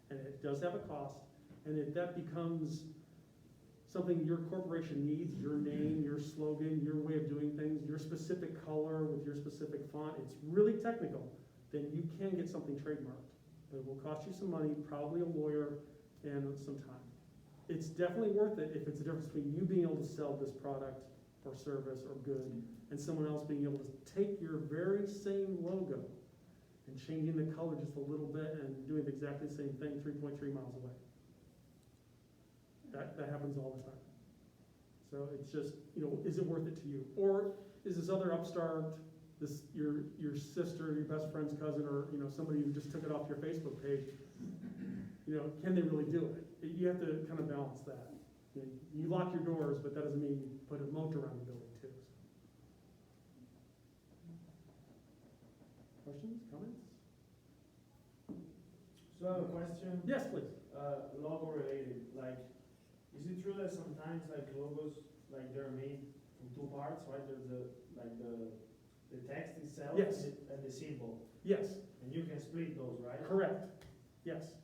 And it does have a cost, and that becomes something your corporation needs, your name, your slogan, your way of doing things, your specific color with your specific font. It's really technical. Then you can get something trademarked. But it will cost you some money, probably a lawyer, and some time. It's definitely worth it if it's the difference between you being able to sell this product or service or good and someone else being able to take your very same logo and changing the color just a little bit and doing exactly the same thing 3.3 miles away. That happens all the time. So it's just, is it worth it to you? Or is this other upstart, your sister, your best friend's cousin, or somebody who just took it off your Facebook page, can they really do it? You have to kind of balance that. You lock your doors, but that doesn't mean you put a moat around the building too. Questions, comments? So I have a question, Yes, please. logo related, like, is it true that sometimes like logos, like they're made from 2 parts, right? There's the text itself Yes. and the symbol, Yes, and you can split those, right? correct. Yes.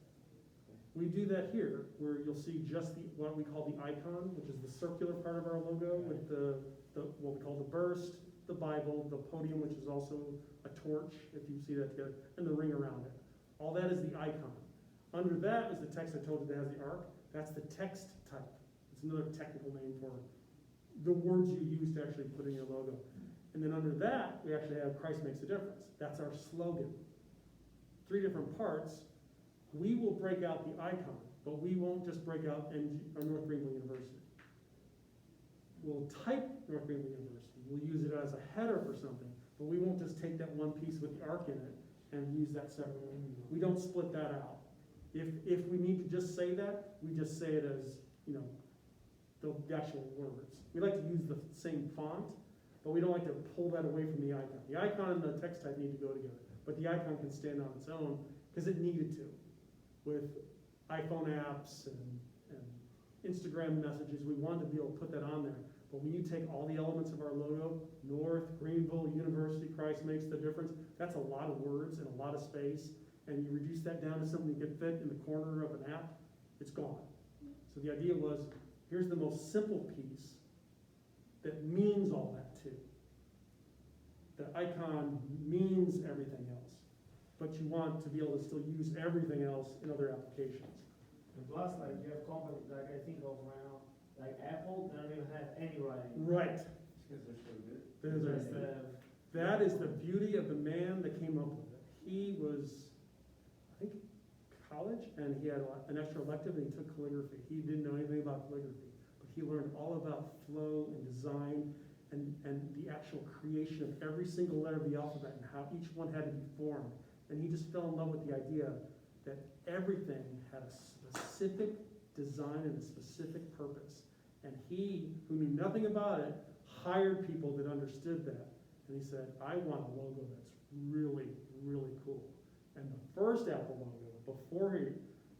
We do that here, where you'll see just what we call the icon, which is the circular part of our logo with the what we call the burst, the Bible, the podium, which is also a torch, if you see that together, and the ring around it. All that is the icon. Under that is the text I told you that has the arc. That's the text type. It's another technical name for the words you use to actually put in your logo. And then under that, we actually have Christ makes a difference. That's our slogan. 3 different parts. We will break out the icon, but we won't just break out North Greenville University. We'll type North Greenville University. We'll use it as a header for something, but we won't just take that one piece with the arc in it and use that separately. We don't split that out. If we need to just say that, we just say it as, the actual words. We like to use the same font, but we don't like to pull that away from the icon. The icon and the text type need to go together, but the icon can stand on its own because it needed to. With iPhone apps and Instagram messages, we wanted to be able to put that on there. But when you take all the elements of our logo, North, Greenville, University, Christ makes the difference, that's a lot of words and a lot of space, and you reduce that down to something that can fit in the corner of an app, it's gone. So the idea was, here's the most simple piece that means all that too. The icon means everything else, but you want to be able to still use everything else in other applications. And plus, like, you have companies, like, I think of right now, like Apple, they don't even have any writing. Right. Because they're so good. There's Just, that is the beauty of the man that came up with it. He was, I think, college, and he had an extra elective, and he took calligraphy. He didn't know anything about calligraphy, but he learned all about flow and design and the actual creation of every single letter of the alphabet and how each one had to be formed. And he just fell in love with the idea that everything had a specific design and a specific purpose. And he, who knew nothing about it, hired people that understood that. And he said, I want a logo that's really, really cool. And the first Apple logo, before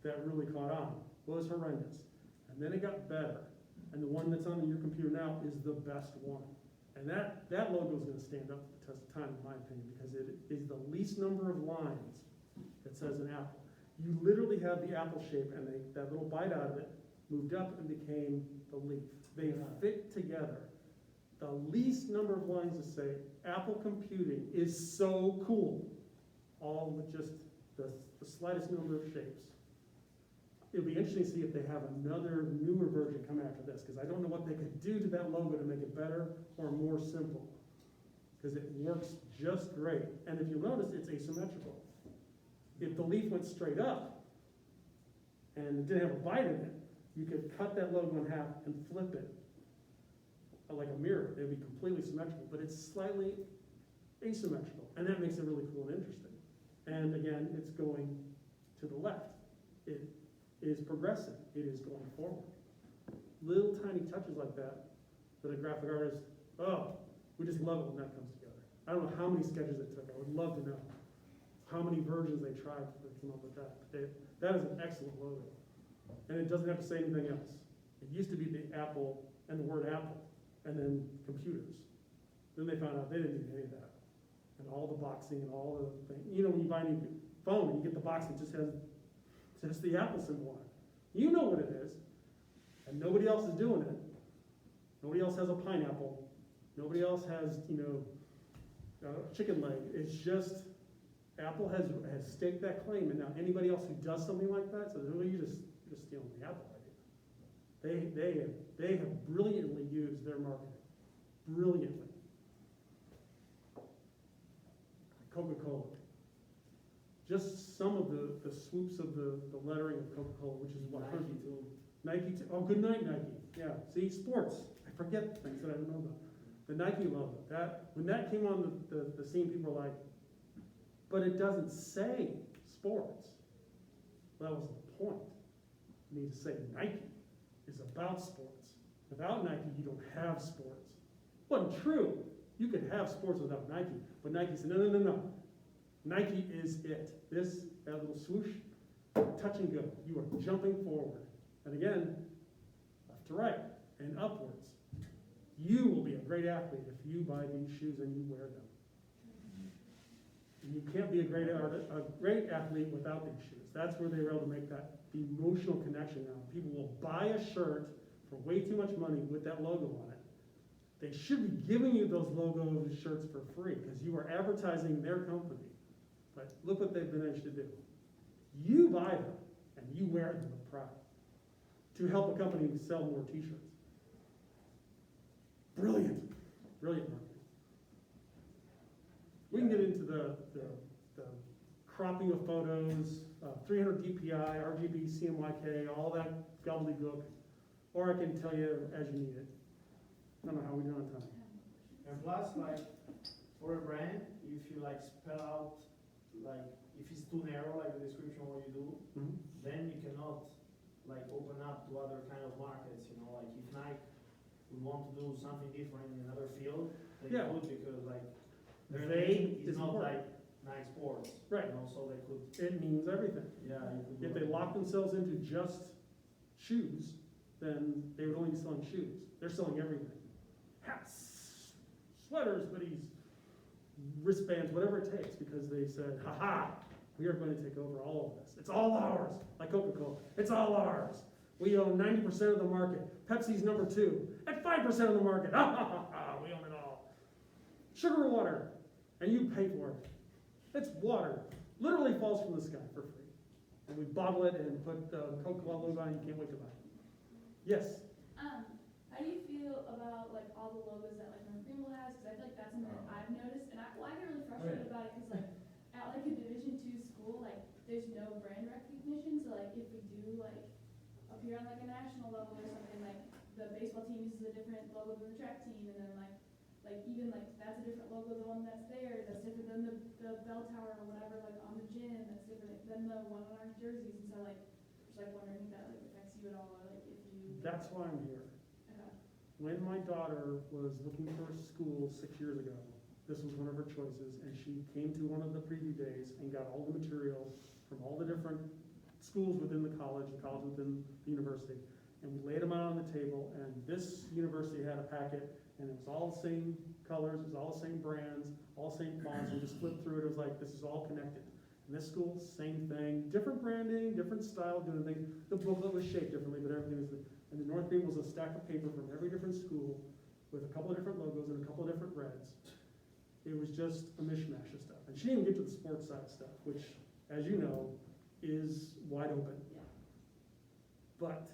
that really caught on, was horrendous. And then it got better. And the one that's on your computer now is the best one. And that logo is going to stand up to the test of time, in my opinion, because it is the least number of lines that says an apple. You literally have the apple shape, and that little bite out of it moved up and became the leaf. They fit together. The least number of lines to say, Apple computing is so cool, all with just the slightest number of shapes. It'll be interesting to see if they have another newer version come after this, because I don't know what they could do to that logo to make it better or more simple, because it works just great. And if you'll notice, it's asymmetrical. If the leaf went straight up and it didn't have a bite in it, you could cut that logo in half and flip it like a mirror. It would be completely symmetrical, but it's slightly asymmetrical, and that makes it really cool and interesting. And again, it's going to the left. It is progressing. It is going forward. Little tiny touches like that a graphic artist, we just love it when that comes together. I don't know how many sketches it took. I would love to know how many versions they tried before they came up with that. That is an excellent logo. And it doesn't have to say anything else. It used to be the apple and the word apple, and then computers. Then they found out they didn't need any of that. And all the boxing and all the things. You know, when you buy a new phone, you get the box that just has just the apple symbol on it. You know what it is, and nobody else is doing it. Nobody else has a pineapple. Nobody else has, a chicken leg. It's just, Apple has staked that claim, and now anybody else who does something like that says, well, you're just stealing the Apple idea. They have brilliantly used their marketing. Brilliantly. Coca-Cola. Just some of the swoops of the lettering of Coca-Cola, which is what? Nike too. Nike too. Oh, good night, Nike. Yeah. See, sports. I forget things that I don't know about. The Nike logo. When that came on the scene, people were like, but it doesn't say sports. That was the point. You need to say Nike is about sports. Without Nike, you don't have sports. Wasn't true. You could have sports without Nike, but Nike said, no. Nike is it. That little swoosh, touch and go. You are jumping forward. And again, left to right and upwards. You will be a great athlete if you buy these shoes and you wear them. You can't be a great athlete without these shoes. That's where they were able to make that emotional connection now. People will buy a shirt for way too much money with that logo on it. They should be giving you those logo shirts for free because you are advertising their company. But look what they've managed to do. You buy them and you wear them with pride to help a company sell more t-shirts. Brilliant, brilliant marketing. We can get into the cropping of photos, 300 DPI, RGB, CMYK, all that gobbledygook, or I can tell you as you need it. I don't know how we do on time. And plus, like, for a brand, if you like spell out, like, if it's too narrow, like the description of what you do, then you cannot like open up to other kind of markets, you know, like if Nike would want to do something different in another field, they Yeah. could, because like their They name is is not important. like Nike Sports, Right. you know, so they could, It means everything. yeah, you could. If do they it. lock themselves into just shoes, then they would only be selling shoes. They're selling everything. Hats, sweaters, hoodies, wristbands, whatever it takes, because they said, ha-ha, we are going to take over all of this. It's all ours, like Coca-Cola. It's all ours. We own 90% of the market. Pepsi's number 2 at 5% of the market. Ha ha ha ha, we own it all. Sugar water, and you pay for it. It's water. Literally falls from the sky for free. And we bottle it and put the Coca-Cola logo on it, you can't wait to buy it. Yes? How do you feel about like all the logos that like North Greenville has? Because I feel like that's something that I've noticed, and I get really frustrated about it because like at like a Division II school, like there's no brand recognition. So like if we do like appear on like a national level or something, like the baseball team uses a different logo than the track team, and then like even like that's a different logo, the one that's there, that's different than the bell tower or whatever, like on the gym, that's different than the one on our jerseys. And so like just like wondering if that like affects you at all, or like if you. That's why I'm here. Okay. When my daughter was looking for a school 6 years ago, this was one of her choices, and she came to one of the preview days and got all the material from all the different schools within the college within the university, and we laid them out on the table, and this university had a packet, and it was all the same colors, it was all the same brands, all the same fonts, and just flipped through it, it was like, this is all connected. And this school, same thing, different branding, different style, doing things. The booklet was shaped differently, but everything was, and the North Green was a stack of paper from every different school with a couple of different logos and a couple of different reds. It was just a mishmash of stuff. And she didn't even get to the sports side stuff, which, as you know, is wide open. Yeah. But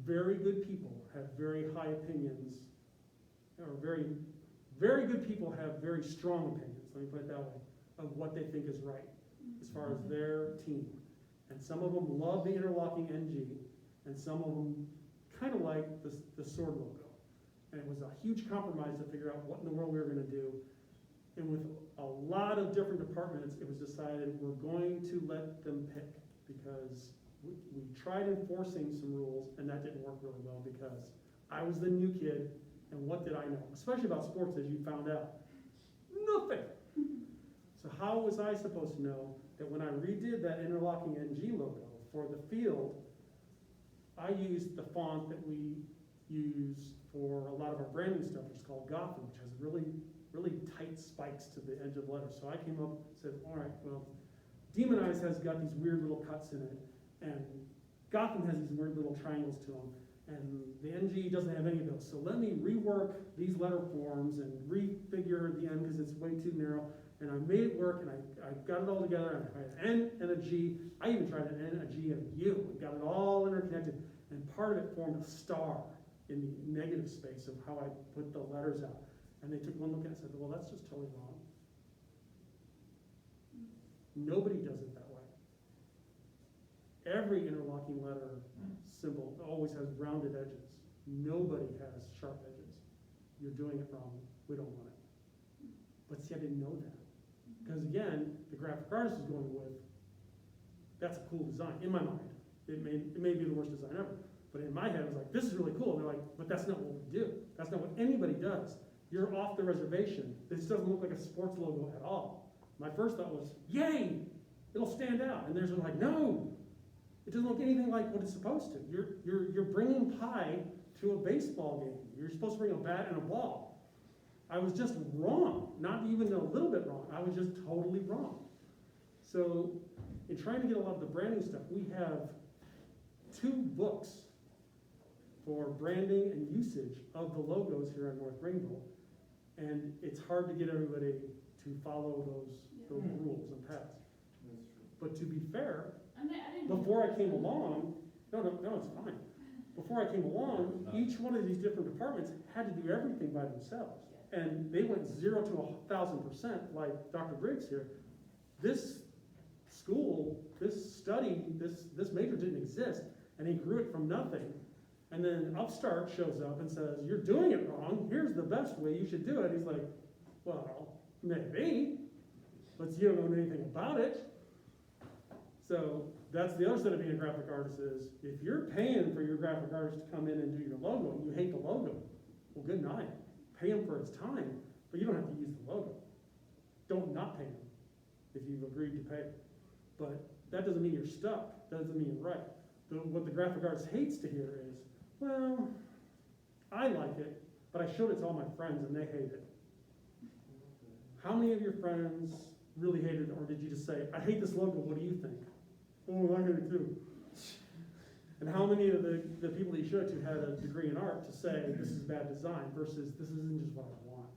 very good people have very high opinions, or very, very good people have very strong opinions, let me put it that way, of what they think is right as far as their team. And some of them love the interlocking NG, and some of them kind of like the sword logo. And it was a huge compromise to figure out what in the world we were going to do. And with a lot of different departments, it was decided we're going to let them pick, because we tried enforcing some rules, and that didn't work really well because I was the new kid, and what did I know? Especially about sports, as you found out. Nothing. So how was I supposed to know that when I redid that interlocking NG logo for the field, I used the font that we use for a lot of our branding stuff, which is called Gotham, which has really, really tight spikes to the edge of the letter. So I came up and said, all right, well, Demon Eyes has got these weird little cuts in it, and Gotham has these weird little triangles to them, and the NG doesn't have any of those. So let me rework these letter forms and refigure the N because it's way too narrow. And I made it work, and I got it all together, and I tried an N and a G. I even tried an N, a G, and a U, and got it all interconnected. And part of it formed a star in the negative space of how I put the letters out. And they took one look at it and said, well, that's just totally wrong. Nobody does it that way. Every interlocking letter symbol always has rounded edges. Nobody has sharp edges. You're doing it wrong. We don't want it. But see, I didn't know that. Because again, the graphic artist is going with, that's a cool design, in my mind. It may be the worst design ever. But in my head, I was like, this is really cool. And they're like, but that's not what we do. That's not what anybody does. You're off the reservation. This doesn't look like a sports logo at all. My first thought was, yay, it'll stand out. And they're like, no, it doesn't look anything like what it's supposed to. You're bringing pie to a baseball game. You're supposed to bring a bat and a ball. I was just wrong, not even a little bit wrong, I was just totally wrong. So, in trying to get a lot of the branding stuff, we have 2 books for branding and usage of the logos here in North Greenville. And it's hard to get everybody to follow those rules and paths. But to be fair, I didn't. before I came along, no, it's fine. Before I came along, each one of these different departments had to do everything by themselves. And they went 0 to 1,000%, like Dr. Briggs here. This school, this study, this major didn't exist, and he grew it from nothing. And then Upstart shows up and says, you're doing it wrong, here's the best way you should do it. He's like, well, maybe, but you don't know anything about it. So that's the other side of being a graphic artist is, if you're paying for your graphic artist to come in and do your logo, and you hate the logo, well, good night. Pay him for his time, but you don't have to use the logo. Don't not pay him if you've agreed to pay. But that doesn't mean you're stuck, that doesn't mean you're right. What the graphic artist hates to hear is, well, I like it, but I showed it to all my friends and they hate it. How many of your friends really hate it, or did you just say, I hate this logo, what do you think? Oh, I hate it too. And how many of the people that you showed it to had a degree in art to say, this is bad design, versus this isn't just what I want?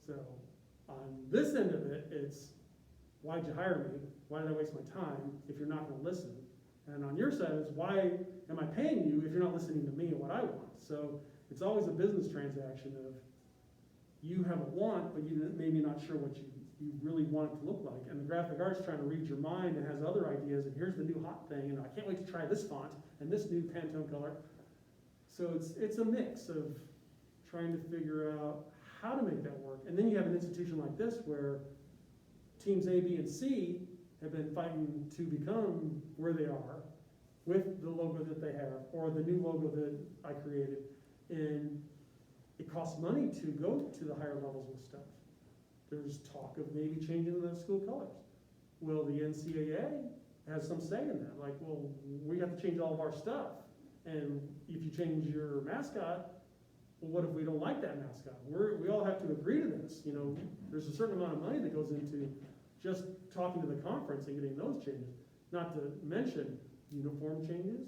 So, on this end of it, it's, why'd you hire me? Why did I waste my time if you're not gonna listen? And on your side, it's why am I paying you if you're not listening to me and what I want? So, it's always a business transaction of, you have a want, but you're maybe not sure what you really want it to look like. And the graphic artist trying to read your mind and has other ideas, and here's the new hot thing, and I can't wait to try this font and this new Pantone color. So it's a mix of trying to figure out how to make that work. And then you have an institution like this where teams A, B, and C have been fighting to become where they are with the logo that they have, or the new logo that I created. And it costs money to go to the higher levels with stuff. There's talk of maybe changing the school colors. Well, the NCAA has some say in that. Like, well, we have to change all of our stuff. And if you change your mascot, well, what if we don't like that mascot? We all have to agree to this. You know, there's a certain amount of money that goes into just talking to the conference and getting those changes. Not to mention uniform changes,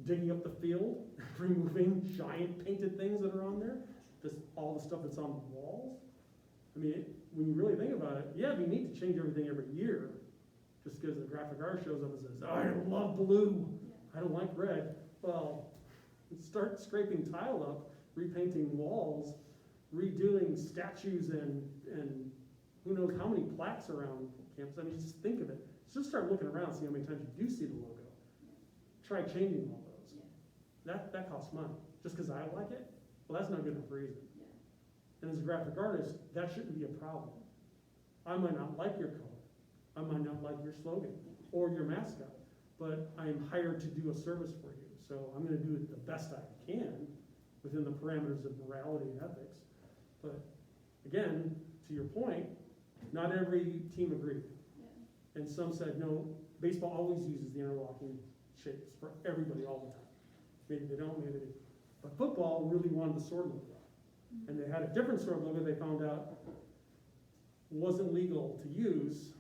digging up the field, removing giant painted things that are on there, just all the stuff that's on the walls. I mean, when you really think about it, yeah, we need to change everything every year, just because the graphic artist shows up and says, I love blue, I don't like red. Well, start scraping tile up, repainting walls, redoing statues and who knows how many plaques around campus. I mean, just think of it. Just start looking around, see how many times you do see the logo. Try changing all those. That costs money. Just because I like it, well, that's not good enough reason. And as a graphic artist, that shouldn't be a problem. I might not like your color. I might not like your slogan or your mascot, but I am hired to do a service for you. So I'm going to do it the best I can within the parameters of morality and ethics. But again, to your point, not every team agreed. And some said, no, baseball always uses the interlocking shapes for everybody all the time. Maybe they don't, maybe they do. But football really wanted the sword logo. And they had a different sword logo they found out wasn't legal to use,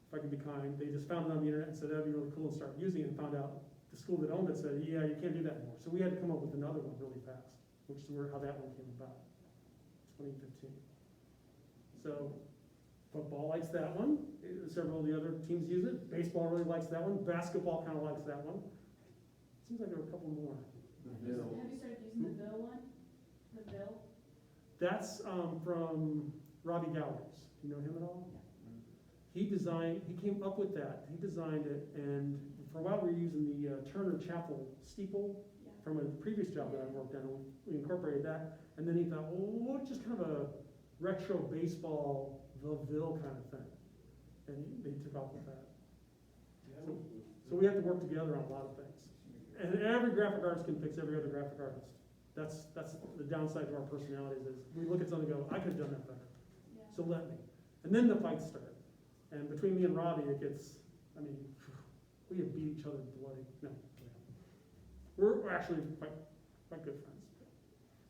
if I can be kind. They just found it on the internet and said, that'd be really cool, and started using it, and found out the school that owned it said, yeah, you can't do that anymore. So we had to come up with another one really fast, which is how that one came about, 2015. So football likes that one. Several of the other teams use it. Baseball really likes that one. Basketball kind of likes that one. Seems like there were a couple more. Have you started using the Bill one? The Bill? That's from Robbie Gowers. Do you know him at all? He came up with that. He designed it, and for a while we were using the Turner Chapel steeple from a previous job that I worked on. We incorporated that, and then he thought, well, just kind of a retro baseball, the Ville kind of thing. And they took off with that. So we have to work together on a lot of things. And every graphic artist can fix every other graphic artist. That's the downside to our personalities is we look at something and go, I could have done that better. So let me. And then the fights start. And between me and Robbie, it gets, I mean, we have beat each other bloody. No, we're actually quite good friends.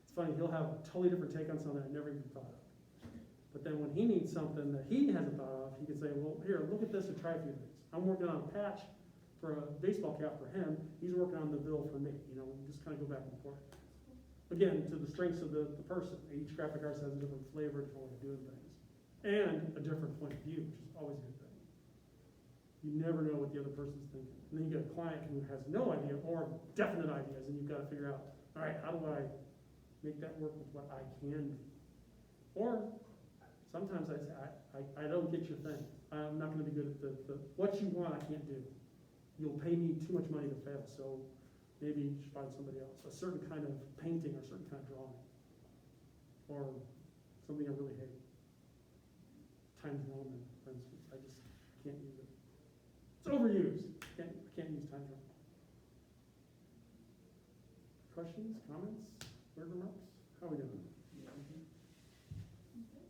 It's funny, he'll have a totally different take on something I never even thought of. But then when he needs something that he hasn't thought of, he can say, well, here, look at this and try a few things. I'm working on a patch for a baseball cap for him, he's working on the bill for me, you know, we just kind of go back and forth. Again, to the strengths of the person, each graphic artist has a different flavor, different way of doing things, and a different point of view, which is always a good thing. You never know what the other person's thinking. And then you get a client who has no idea or definite ideas, and you've got to figure out, all right, how do I make that work with what I can do? Or sometimes I say, I don't get your thing. I'm not going to be good at the what you want I can't do. You'll pay me too much money to fail, so maybe you should find somebody else. A certain kind of painting or a certain kind of drawing. Or something I really hate. Times Roman, for instance. I just can't use it. It's overused. I can't use Times Roman. Questions, comments, word remarks? How are we doing?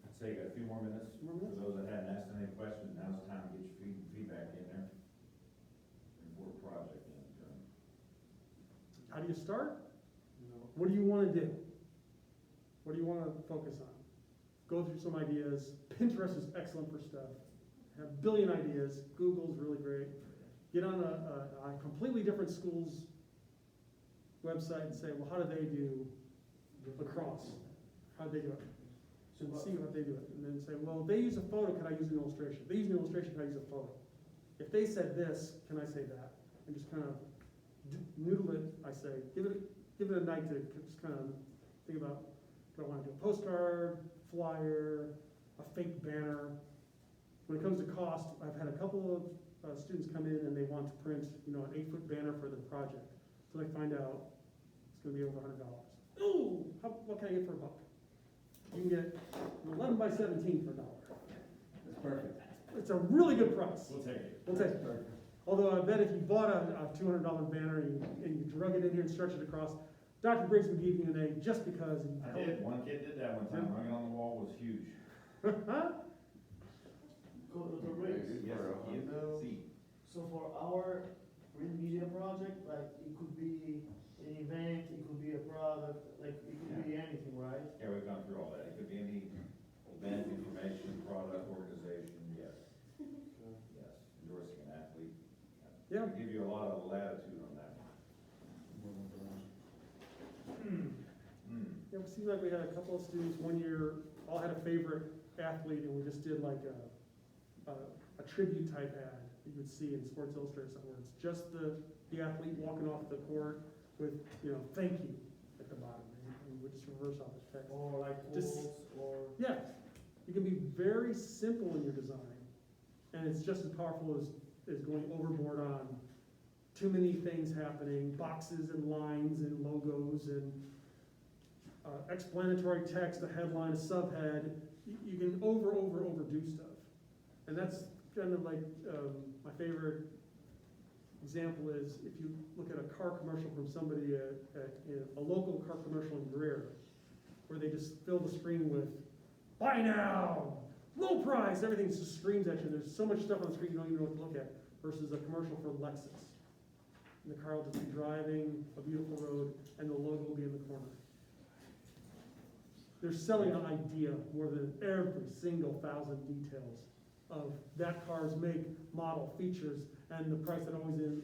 I'd say you got a few more minutes. More minutes? For those that hadn't asked any questions, now's the time to get your feedback in there. Before the project ends. How do you start? What do you want to do? What do you want to focus on? Go through some ideas. Pinterest is excellent for stuff. Have a billion ideas. Google's really great. Get on a completely different school's website and say, well, how do they do lacrosse? How do they do it? And see how they do it. And then say, well, they use a photo, can I use an illustration? They use an illustration, can I use a photo? If they said this, can I say that? And just kind of noodle it, I say. Give it a night to just kind of think about, do I want to do a postcard, flyer, a fake banner? When it comes to cost, I've had a couple of students come in and they want to print, you know, an 8-foot banner for their project. So they find out it's going to be over $100. Ooh, what can I get for $1? You can get an 11 by 17 for $1. That's perfect. It's a really good price. We'll take it. We'll take it. Although I bet if you bought a $200 banner and you drug it in here and stretched it across, Dr. Briggs would give you an A just because. I did. One kid did that one time. Hung it on the wall was huge. Go to the race. Yes, see. So for our print media project, like it could be an event, it could be a product, like it could be anything, right? Yeah, we've gone through all that. It could be any event, information, product, organization, yes. Yes, endorsing an athlete. Yeah. We give you a lot of latitude on that one. Yeah, it seems like we had a couple of students one year, all had a favorite athlete, and we just did like a tribute type ad that you would see in Sports Illustrated somewhere. It's just the athlete walking off the court with, you know, thank you at the bottom, and we just reverse off the text. Or like Just- polls, or Yeah, you can be very simple in your design, and it's just as powerful as going overboard on too many things happening, boxes and lines and logos and explanatory text, a headline, a subhead. You can overdo stuff. And that's kind of like, my favorite example is if you look at a car commercial from somebody, a local car commercial in Greer, where they just fill the screen with, buy now, low price, everything just screams at you. There's so much stuff on the screen you don't even know what to look at, versus a commercial for Lexus. And the car will just be driving a beautiful road, and the logo will be in the corner. They're selling an idea more than every single 1,000 details of that car's make, model, features, and the price that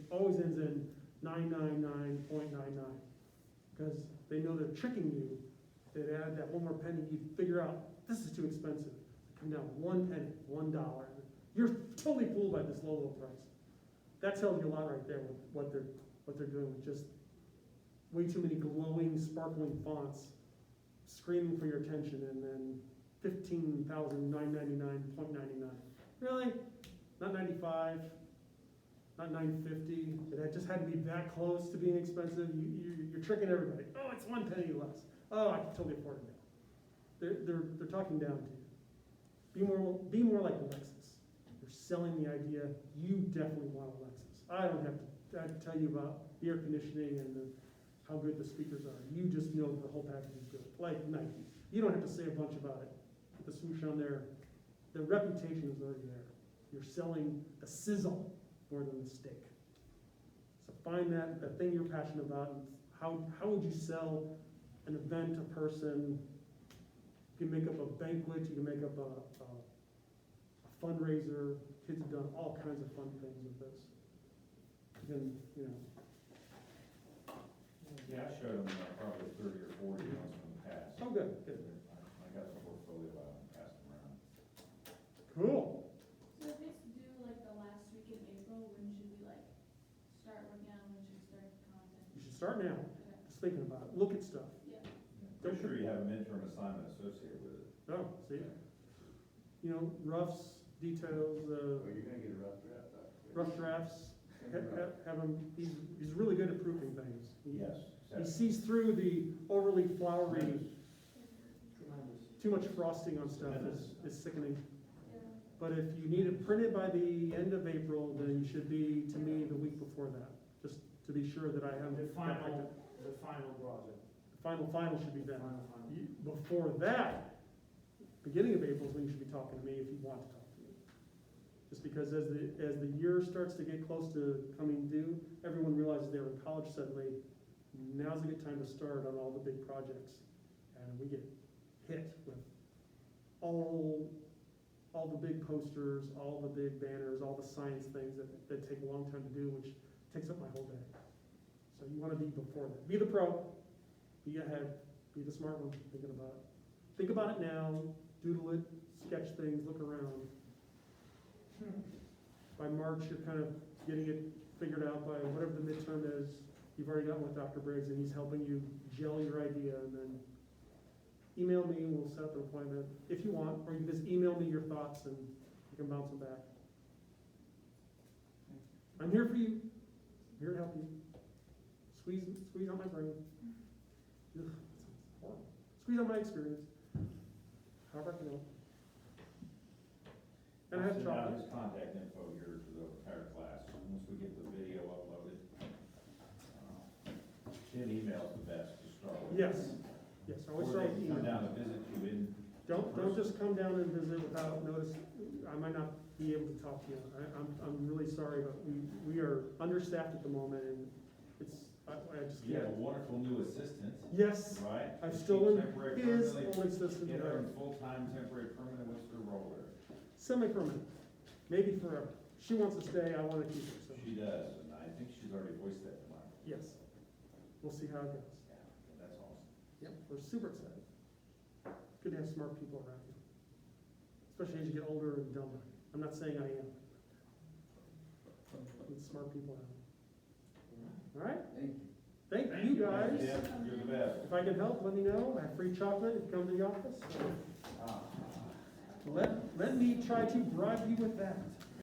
always ends in 999.99. Because they know they're tricking you. They'd add that one more penny, you figure out, this is too expensive. Come down 1 penny, $1. You're totally fooled by this low, low price. That tells you a lot right there with what they're doing with just way too many glowing, sparkling fonts screaming for your attention, and then 15,999.99. Really? Not 95, not 950. It just had to be that close to being expensive. You're tricking everybody. Oh, it's 1 penny less. Oh, I can totally afford it now. They're talking down to you. Be more like a Lexus. You're selling the idea. You definitely want a Lexus. I don't have to tell you about the air conditioning and how good the speakers are. You just know the whole package is good. Like Nike. You don't have to say a bunch about it. Put the swoosh on there. The reputation is already there. You're selling the sizzle more than the steak. So find that thing you're passionate about, and how would you sell an event, a person. You can make up a banquet, you can make up a fundraiser. Kids have done all kinds of fun things with this. You can, you know, Yeah, I showed them probably 30 or 40 ones from the past. oh, good, good. I got a portfolio of them, passed them around. Cool. So if it's due like the last week in April, when should we like start working on, when should we start content? You should start now, Okay, just thinking about it. Look at stuff. yeah. Pretty sure you have a midterm assignment associated with it. Oh, see? You know, roughs, details, Oh, you're gonna get a rough draft out. rough drafts. Have him, he's really good at proofing things. Yes, He exactly. sees through the overly flowery, Tremendous. too much frosting on stuff is sickening. Yeah. But if you need it printed by the end of April, then you should be to me the week before that, just to be sure that I have The final project. Final should be then. Final. Before that, beginning of April is when you should be talking to me if you want to talk to me. Just because as the year starts to get close to coming due, everyone realizes they're in college suddenly. Now's a good time to start on all the big projects. And we get hit with all the big posters, all the big banners, all the science things that take a long time to do, which takes up my whole day. So you want to be before that. Be the pro, be ahead, be the smart one, thinking about it. Think about it now, doodle it, sketch things, look around. By March, you're kind of getting it figured out by whatever the midterm is. You've already gotten with Dr. Briggs and he's helping you gel your idea, and then email me and we'll set up an appointment if you want, or you can just email me your thoughts and you can bounce them back. I'm here for you, I'm here to help you. Squeeze on my brain. Ugh, it's horrible. Squeeze on my experience. However I can help. And I have I'll send out chocolate. his contact info here to the entire class, once we get the video uploaded. Send emails the best to start with. Yes, yes, always Or start they with can come email. down and visit you in. Don't just come down and visit without notice. I might not be able to talk to you. I'm really sorry, but we are understaffed at the moment, and I just You have can't. a wonderful new assistant, Yes, right? I've Is she stolen temporary, his permanently? old assistant. Interim, full-time, temporary, permanent, what's her role there? Semi-permanent, maybe forever. She wants to stay, I want to keep her, so, She does, and I think she's already voiced that to Mike. yes. We'll see how it goes. Yeah, that's awesome. Yep, we're super excited. It's good to have smart people around you, especially as you get older and dumber. I'm not saying I am. With smart people around. All right? Thank you. Thank you, guys. Tim, you're the best. If I can help, let me know. I have free chocolate if you come to the office. Ah. Let me try to bribe you with that.